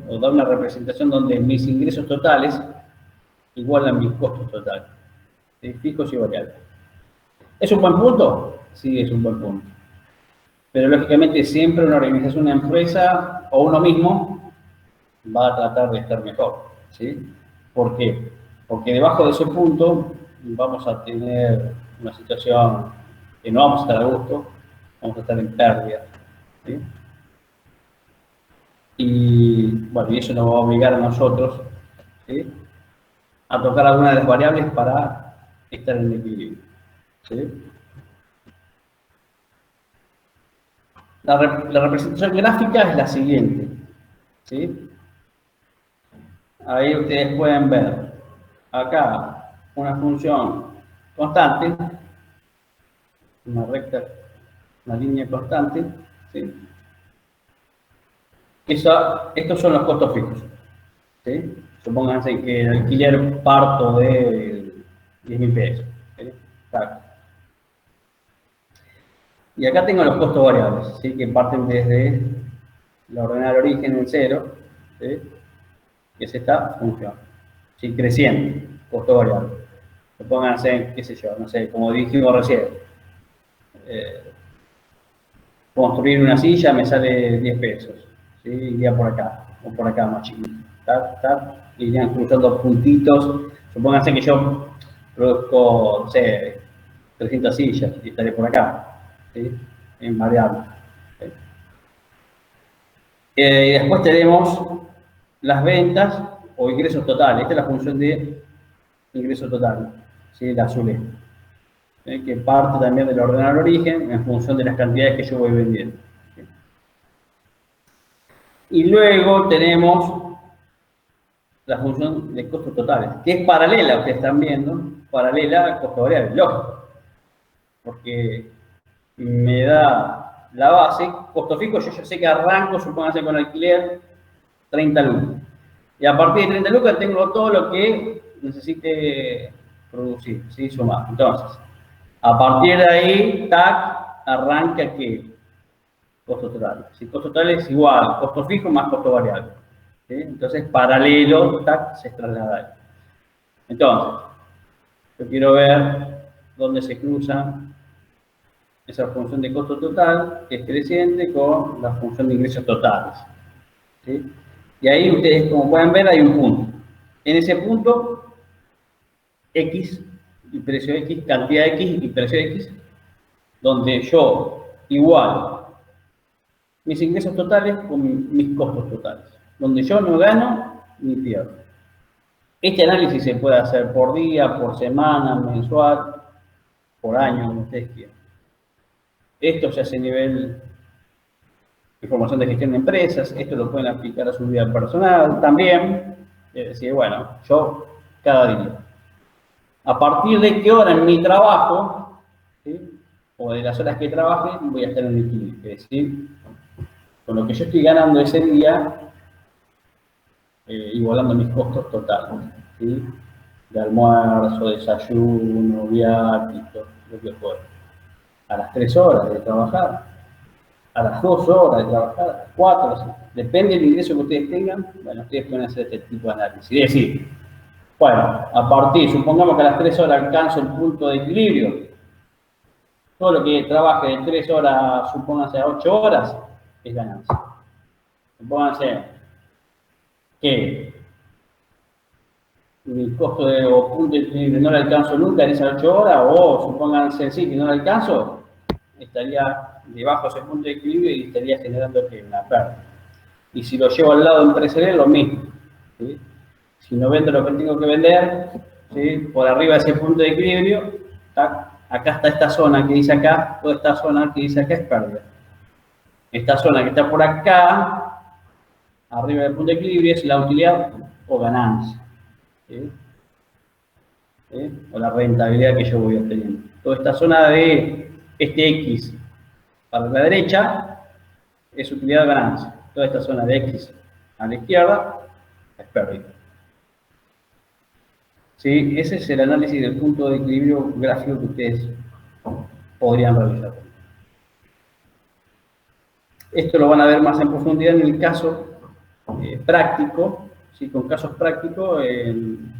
o da una representación donde mis ingresos totales igualan mis costos totales, ¿sí? Fijos y variables. ¿Es un buen punto? Sí, es un buen punto. Pero lógicamente siempre una organización, una empresa o uno mismo va a tratar de estar mejor, ¿sí? ¿Por qué? Porque debajo de ese punto vamos a tener una situación que no vamos a estar a gusto, vamos a estar en pérdida. ¿Sí? Y bueno, y eso nos va a obligar a nosotros, ¿sí?, a tocar alguna de las variables para estar en equilibrio. ¿Sí? La representación gráfica es la siguiente. ¿Sí? Ahí ustedes pueden ver acá una función constante, una recta, una línea constante. ¿Sí? Estos son los costos fijos. ¿Sí? Supónganse que el alquiler parto de 10.000 pesos. ¿Sí? Y acá tengo los costos variables, ¿sí?, que parten desde la ordenada de origen en 0, ¿sí?, que es esta función, ¿sí?, creciente, costo variable. Supónganse, qué sé yo, no sé, como dijimos recién, construir una silla me sale 10 pesos, ¿sí?, iría por acá, o por acá más chiquito, irían cruzando puntitos. Supónganse que yo produzco, no sé, 300 sillas y estaré por acá, ¿sí?, en variable. ¿Sí? Y después tenemos las ventas o ingresos totales. Esta es la función de ingreso total, ¿sí?, la azul, ¿sí?, que parte también del ordenador origen en función de las cantidades que yo voy vendiendo. ¿Sí? Y luego tenemos la función de costos totales, que es paralela, ustedes están viendo, paralela al costo variable, lógico, porque me da la base, costo fijo, yo ya sé que arranco, supónganse con alquiler, 30 lucas. Y a partir de 30 lucas tengo todo lo que necesite producir, ¿sí?, sumar. Entonces, a partir de ahí, tac, arranca ¿qué? Costo total. Si costo total es igual, costo fijo más costo variable. ¿Sí? Entonces, paralelo, tac, se traslada ahí. Entonces, yo quiero ver dónde se cruza esa función de costo total, que es creciente, con la función de ingresos totales. ¿Sí? Y ahí ustedes, como pueden ver, hay un punto. En ese punto, X y precio X, cantidad X y precio X, donde yo igualo mis ingresos totales con mis costos totales, donde yo no gano ni pierdo. Este análisis se puede hacer por día, por semana, mensual, por año, como ustedes quieran. Esto se hace a nivel de formación de gestión de empresas, esto lo pueden aplicar a su vida personal también. Es decir, bueno, yo cada día, a partir de qué hora en mi trabajo, ¿sí?, o de las horas que trabaje, voy a estar en equilibrio. Es decir, con lo que yo estoy ganando ese día, igualando mis costos totales, ¿sí?, de almuerzo, desayuno, viático, lo que fuera. A las 3 horas de trabajar, a las 2 horas de trabajar, a las 4, ¿sí?, depende del ingreso que ustedes tengan. Bueno, ustedes pueden hacer este tipo de análisis. Es decir, bueno, a partir, supongamos que a las 3 horas alcanzo el punto de equilibrio, todo lo que trabaje de 3 horas, supónganse a 8 horas, es ganancia. Supónganse que mi costo de o punto de equilibrio no lo alcanzo nunca en esas 8 horas, o supónganse sí que no lo alcanzo, estaría debajo de ese punto de equilibrio y estaría generando una pérdida. Y si lo llevo al lado empresarial, lo mismo, ¿sí? Si no vendo lo que tengo que vender, ¿sí?, por arriba de ese punto de equilibrio, ¿tá?, acá está esta zona que dice acá, toda esta zona que dice acá es pérdida. Esta zona que está por acá, arriba del punto de equilibrio, es la utilidad o ganancia, ¿sí?, ¿sí?, o la rentabilidad que yo voy obteniendo. Toda esta zona de este X para la derecha es utilidad o ganancia. Toda esta zona de X a la izquierda es pérdida. ¿Sí? Ese es el análisis del punto de equilibrio gráfico que ustedes podrían realizar. Esto lo van a ver más en profundidad en el caso práctico, ¿sí?, con casos prácticos en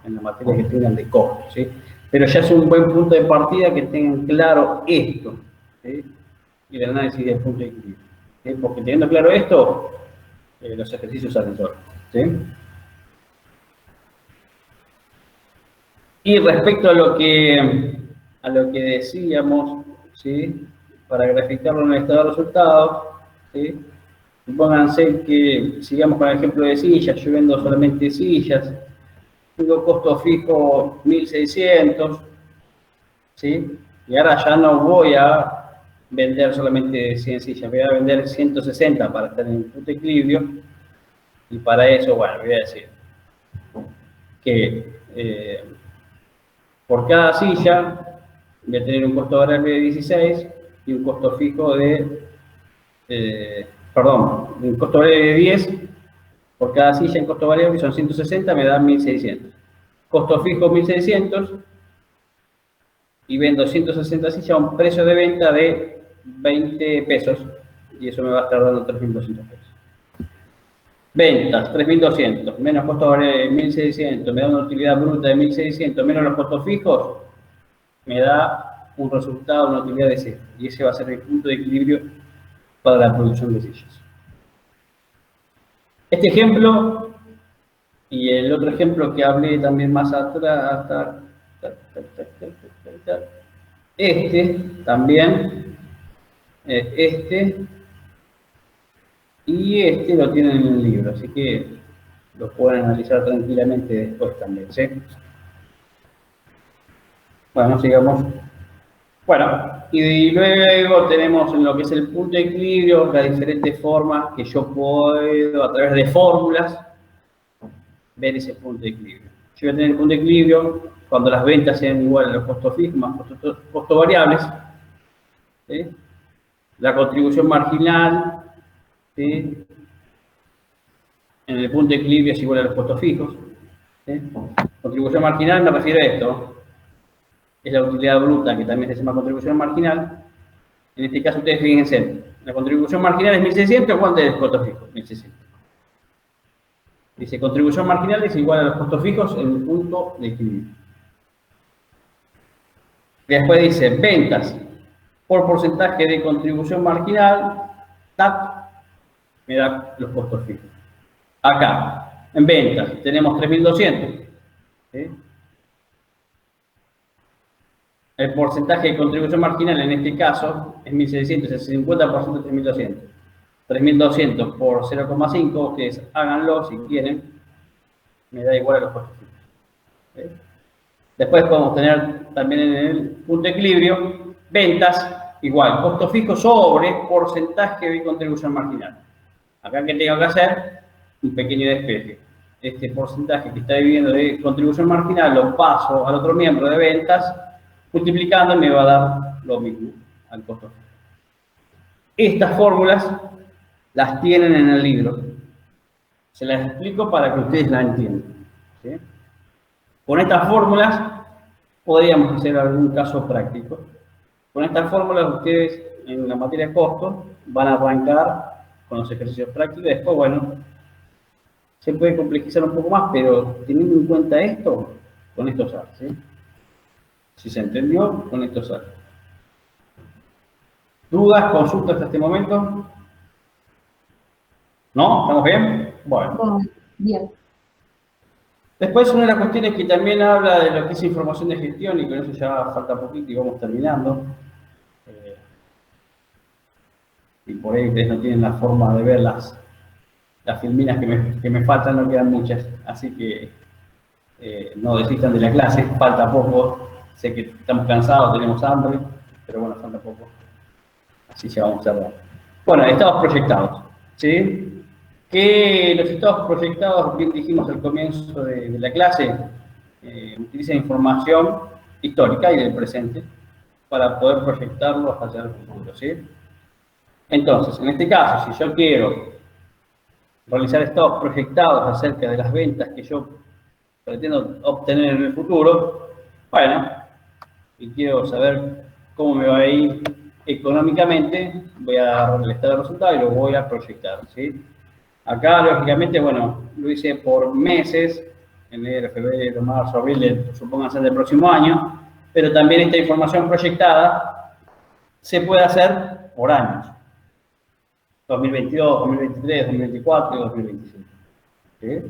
la materia que tengan de costo, ¿sí? Pero ya es un buen punto de partida que tengan claro esto, ¿sí?, y el análisis del punto de equilibrio, ¿sí? Porque teniendo claro esto, los ejercicios salen solos, ¿sí? Y respecto a lo que decíamos, ¿sí? Para graficarlo en el estado de resultados, ¿sí? Supónganse que sigamos con el ejemplo de sillas, yo vendo solamente sillas, tengo costo fijo 1.600, ¿sí? Y ahora ya no voy a vender solamente 100 sillas, voy a vender 160 para estar en punto de equilibrio, y para eso, bueno, voy a decir que por cada silla voy a tener un costo variable de 16 y un costo fijo de, un costo variable de 10 por cada silla en costo variable, son 160, me da 1.600. Costo fijo 1.600 y vendo 160 sillas a un precio de venta de 20 pesos y eso me va a estar dando 3.200 pesos. Ventas, 3.200, menos costo variable de 1.600, me da una utilidad bruta de 1.600, menos los costos fijos, me da un resultado, una utilidad de 0. Y ese va a ser el punto de equilibrio para la producción de sillas. Este ejemplo, y el otro ejemplo que hablé también más atrás, también, y lo tienen en el libro, así que lo pueden analizar tranquilamente después también, ¿sí? Bueno, sigamos. Bueno, y luego tenemos en lo que es el punto de equilibrio las diferentes formas que yo puedo, a través de fórmulas, ver ese punto de equilibrio. Yo voy a tener el punto de equilibrio cuando las ventas sean iguales a los costos fijos más costos variables, ¿sí? La contribución marginal, ¿sí? En el punto de equilibrio es igual a los costos fijos, ¿sí? Contribución marginal me refiero a esto. Es la utilidad bruta, que también se llama contribución marginal. En este caso, ustedes fíjense, la contribución marginal es 1.600, ¿cuánto es el costo fijo? 1.600. Dice, contribución marginal es igual a los costos fijos en el punto de equilibrio. Después dice, ventas por porcentaje de contribución marginal, TAC, me da los costos fijos. Acá, en ventas, tenemos 3.200. ¿Sí? El porcentaje de contribución marginal en este caso es 1.600, es el 50% de 3.200. 3.200 por 0,5, ustedes háganlo si quieren, me da igual a los costos fijos. ¿Sí? Después podemos tener también en el punto de equilibrio, ventas igual, costo fijo sobre porcentaje de contribución marginal. Acá, ¿qué tengo que hacer? Un pequeño despeje. Este porcentaje que está dividiendo de contribución marginal lo paso al otro miembro de ventas, multiplicando me va a dar lo mismo al costo fijo. Estas fórmulas las tienen en el libro. Se las explico para que ustedes la entiendan, ¿sí? Con estas fórmulas podríamos hacer algún caso práctico. Con estas fórmulas ustedes en la materia de costos van a arrancar con los ejercicios prácticos. Después, bueno, se puede complejizar un poco más, pero teniendo en cuenta esto, con esto sale, ¿sí? Si se entendió, con esto sale. ¿Dudas, consultas hasta este momento? ¿No? ¿Estamos bien? Bueno. Bien. Después una de las cuestiones que también habla de lo que es información de gestión, y con eso ya falta poquito y vamos terminando. Y por ahí ustedes no tienen la forma de ver las filminas que me faltan, no quedan muchas. Así que no desistan de la clase, falta poco. Sé que estamos cansados, tenemos hambre, pero bueno, falta poco. Así ya vamos a cerrar. Bueno, estados proyectados, ¿sí? Que los estados proyectados, bien dijimos al comienzo de la clase, utilizan información histórica y del presente para poder proyectarlo hacia el futuro, ¿sí? Entonces, en este caso, si yo quiero realizar estados proyectados acerca de las ventas que yo pretendo obtener en el futuro, bueno, y quiero saber cómo me va a ir económicamente, voy a agarrar el estado de resultados y lo voy a proyectar, ¿sí? Acá, lógicamente, bueno, lo hice por meses, enero, febrero, marzo, abril, supónganse del próximo año, pero también esta información proyectada se puede hacer por años. 2022, 2023, 2024 y 2025. ¿Sí?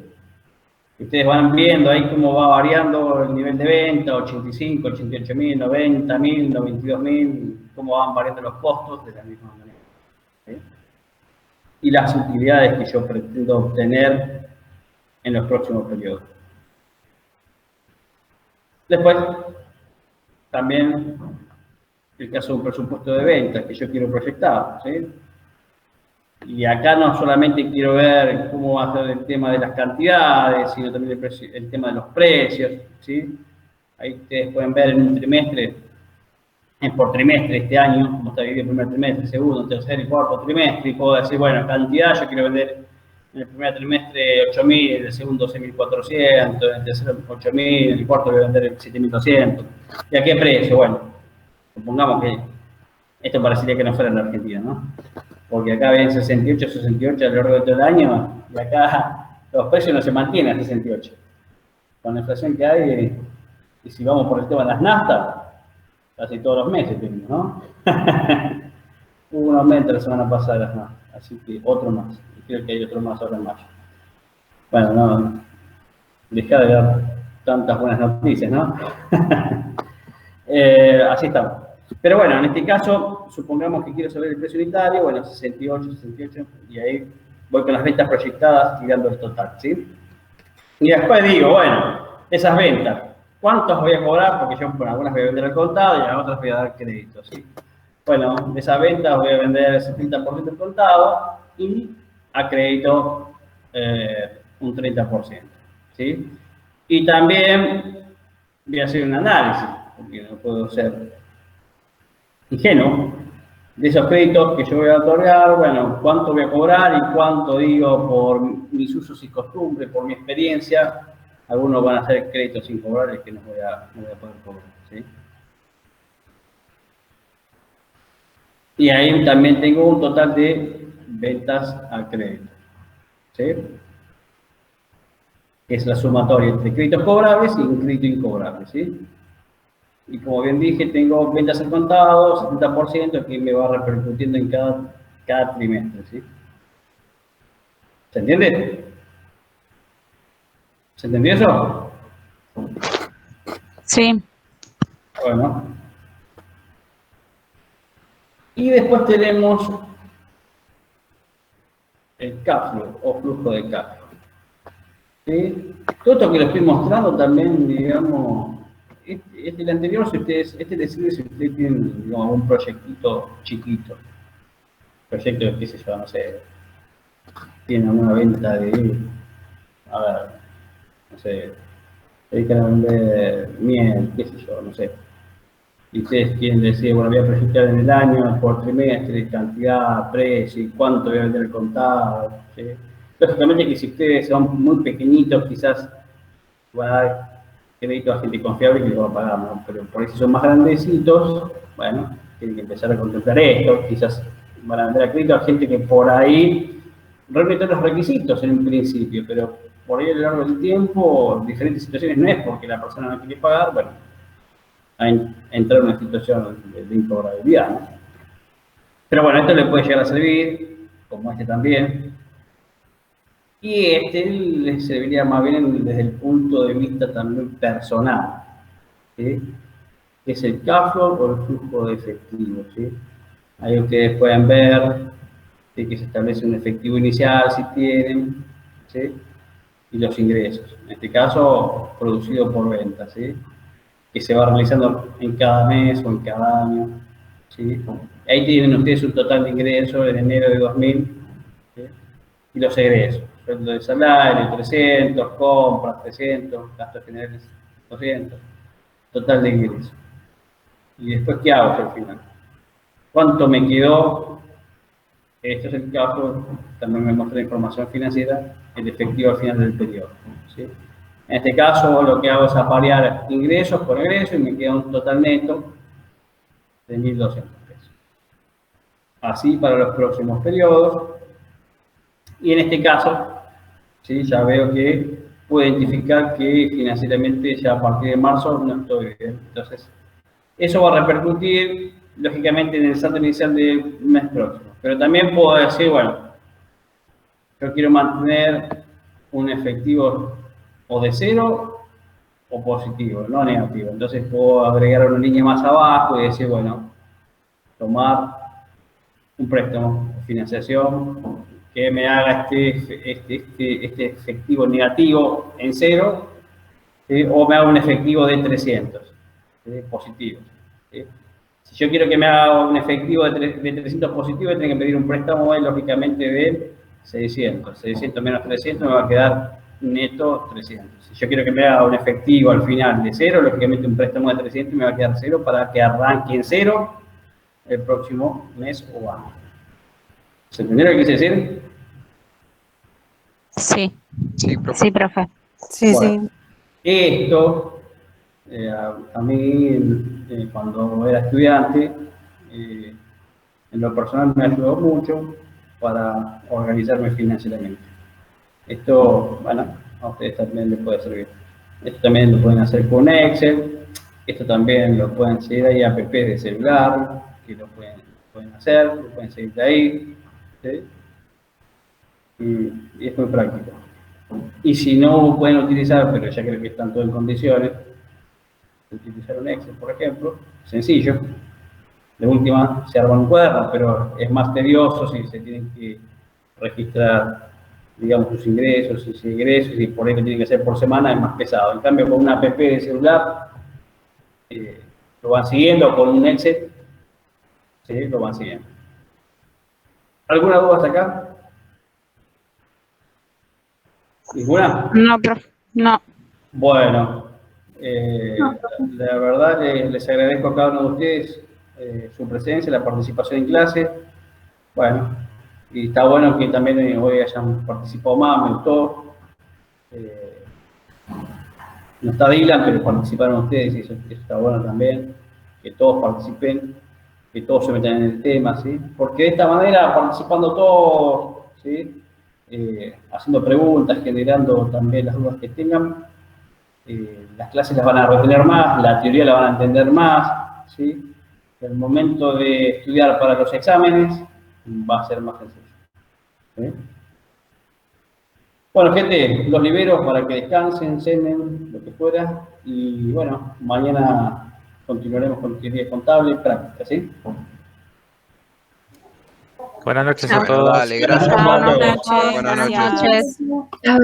Ustedes van viendo ahí cómo va variando el nivel de venta, 85, 88.000, 90.000, 92.000, cómo van variando los costos de la misma manera. ¿Sí? Y las utilidades que yo pretendo obtener en los próximos periodos. Después, también el caso de un presupuesto de ventas que yo quiero proyectar, ¿sí? Y acá no solamente quiero ver cómo va a ser el tema de las cantidades, sino también el tema de los precios, ¿sí? Ahí ustedes pueden ver en un trimestre, por trimestre este año, cómo está dividido el primer trimestre, segundo, tercer y cuarto trimestre, y puedo decir, bueno, cantidad, yo quiero vender en el primer trimestre 8.000, en el segundo 6.400, en el tercero 8.000, en el cuarto voy a vender 7.200. ¿Y a qué precio? Bueno, supongamos que esto parecería que no fuera en la Argentina, ¿no? Porque acá ven 68, 68 a lo largo de todo el año, y acá los precios no se mantienen a 68. Con la inflación que hay, y si vamos por el tema de las naftas, casi todos los meses tenemos, ¿no? Hubo un aumento la semana pasada de las naftas, así que otro más. Y creo que hay otro más ahora en mayo. Bueno, no, dejá de dar tantas buenas noticias, ¿no? Así estamos. Pero bueno, en este caso, supongamos que quiero saber el precio unitario, bueno, 68, 68, y ahí voy con las ventas proyectadas tirando el total, ¿sí? Y después digo, bueno, esas ventas, ¿cuántos voy a cobrar? Porque yo, bueno, algunas voy a vender al contado y a otras voy a dar crédito, ¿sí? Bueno, de esas ventas voy a vender el 70% al contado y a crédito un 30%, ¿sí? Y también voy a hacer un análisis, porque no puedo ser ingenuo, de esos créditos que yo voy a otorgar, bueno, cuánto voy a cobrar y cuánto digo por mis usos y costumbres, por mi experiencia. Algunos van a hacer créditos sin cobrar y que no voy a poder cobrar, ¿sí? Y ahí también tengo un total de ventas a crédito, ¿sí? Que es la sumatoria entre créditos cobrables y un crédito incobrable, ¿sí? Y como bien dije, tengo ventas al contado, 70%, que me va repercutiendo en cada trimestre, ¿sí? ¿Se entiende? ¿Se entendió eso? Sí. Bueno. Y después tenemos el cash flow o flujo de cash flow, ¿sí? Todo esto que lo estoy mostrando también, digamos, el anterior, si ustedes, les sirve si ustedes tienen, digamos, un proyectito chiquito. Proyecto de, qué sé yo, no sé, tienen alguna venta de, a ver, no sé, se dedican a vender miel, qué sé yo, no sé. Y ustedes quieren decir, bueno, voy a proyectar en el año, por trimestre, cantidad, precio, y cuánto voy a vender el contado, ¿sí? Lógicamente que si ustedes son muy pequeñitos, quizás van a dar crédito a gente confiable que lo va a pagar, ¿no? Pero por ahí si son más grandecitos, bueno, tienen que empezar a contemplar esto, quizás van a vender a crédito a gente que por ahí realmente los requisitos en un principio, pero por ahí a lo largo del tiempo, diferentes situaciones, no es porque la persona no quiere pagar, bueno, a entrar en una situación de incobrabilidad, ¿no? Pero bueno, esto le puede llegar a servir, como este también. Y este le serviría más bien desde el punto de vista también personal, ¿sí? Que es el cash flow o el flujo de efectivo, ¿sí? Ahí ustedes pueden ver, ¿sí?, que se establece un efectivo inicial si tienen, ¿sí? Y los ingresos, en este caso producido por venta, ¿sí?, que se va realizando en cada mes o en cada año, ¿sí? Ahí tienen ustedes un total de ingresos en enero de 2000, ¿sí?, y los egresos. Sueldo de salario, 300, compras, 300, gastos generales, 200, total de ingresos. ¿Y después qué hago yo al final? ¿Cuánto me quedó? Esto es el caso, también me muestra la información financiera, el efectivo al final del periodo, ¿sí? En este caso, lo que hago es aparear ingresos por egreso y me queda un total neto de 1.200 pesos. Así para los próximos periodos. Y en este caso, ¿sí?, ya veo que puedo identificar que financieramente ya a partir de marzo no estoy bien. Entonces, eso va a repercutir, lógicamente, en el saldo inicial del mes próximo. Pero también puedo decir, bueno, yo quiero mantener un efectivo o de 0 o positivo, no negativo. Entonces puedo agregar una línea más abajo y decir, bueno, tomar un préstamo o financiación que me haga este efectivo negativo en 0, ¿sí? O me haga un efectivo de 300, ¿sí? Positivo, ¿sí? Si yo quiero que me haga un efectivo de 300 positivo, tengo que pedir un préstamo, lógicamente, de 600. 600 menos 300 me va a quedar neto 300. Si yo quiero que me haga un efectivo al final de 0, lógicamente un préstamo de 300 me va a quedar 0 para que arranque en 0 el próximo mes o año. ¿Se entendió lo que quise decir? Sí. Sí, profe. Sí, profe. Sí, Bueno, sí. esto, a mí, cuando era estudiante, en lo personal me ayudó mucho para organizarme financieramente. Esto, bueno, a ustedes también les puede servir. Esto también lo pueden hacer con Excel. Esto también lo pueden seguir, hay apps de celular que lo pueden hacer, lo pueden seguir de ahí, ¿sí? Y es muy práctico. Y si no pueden utilizar, pero ya creo que están todos en condiciones de utilizar un Excel, por ejemplo, sencillo. De última se arma un cuaderno, pero es más tedioso si se tienen que registrar, digamos, sus ingresos, sus egresos, y por ahí que tiene que ser por semana, es más pesado. En cambio, con una app de celular, lo van siguiendo, con un Excel, ¿sí? Lo van siguiendo. ¿Alguna duda hasta acá? ¿Ninguna? No, profe, no. Bueno, la verdad les agradezco a cada uno de ustedes su presencia, la participación en clase. Bueno, y está bueno que también hoy hayan participado más, me gustó. No está Dylan, pero participaron ustedes y eso está bueno también. Que todos participen, que todos se metan en el tema, ¿sí? Porque de esta manera, participando todos, ¿sí? Haciendo preguntas, generando también las dudas que tengan, las clases las van a retener más, la teoría la van a entender más, ¿sí? El momento de estudiar para los exámenes va a ser más sencillo, ¿sí? Bueno, gente, los libero para que descansen, cenen, lo que fuera, y bueno, mañana continuaremos con teoría contable y práctica, ¿sí? Buenas noches a Bueno, todos. dale, gracias. Buenas Buenas noches. noches. Buenas noches.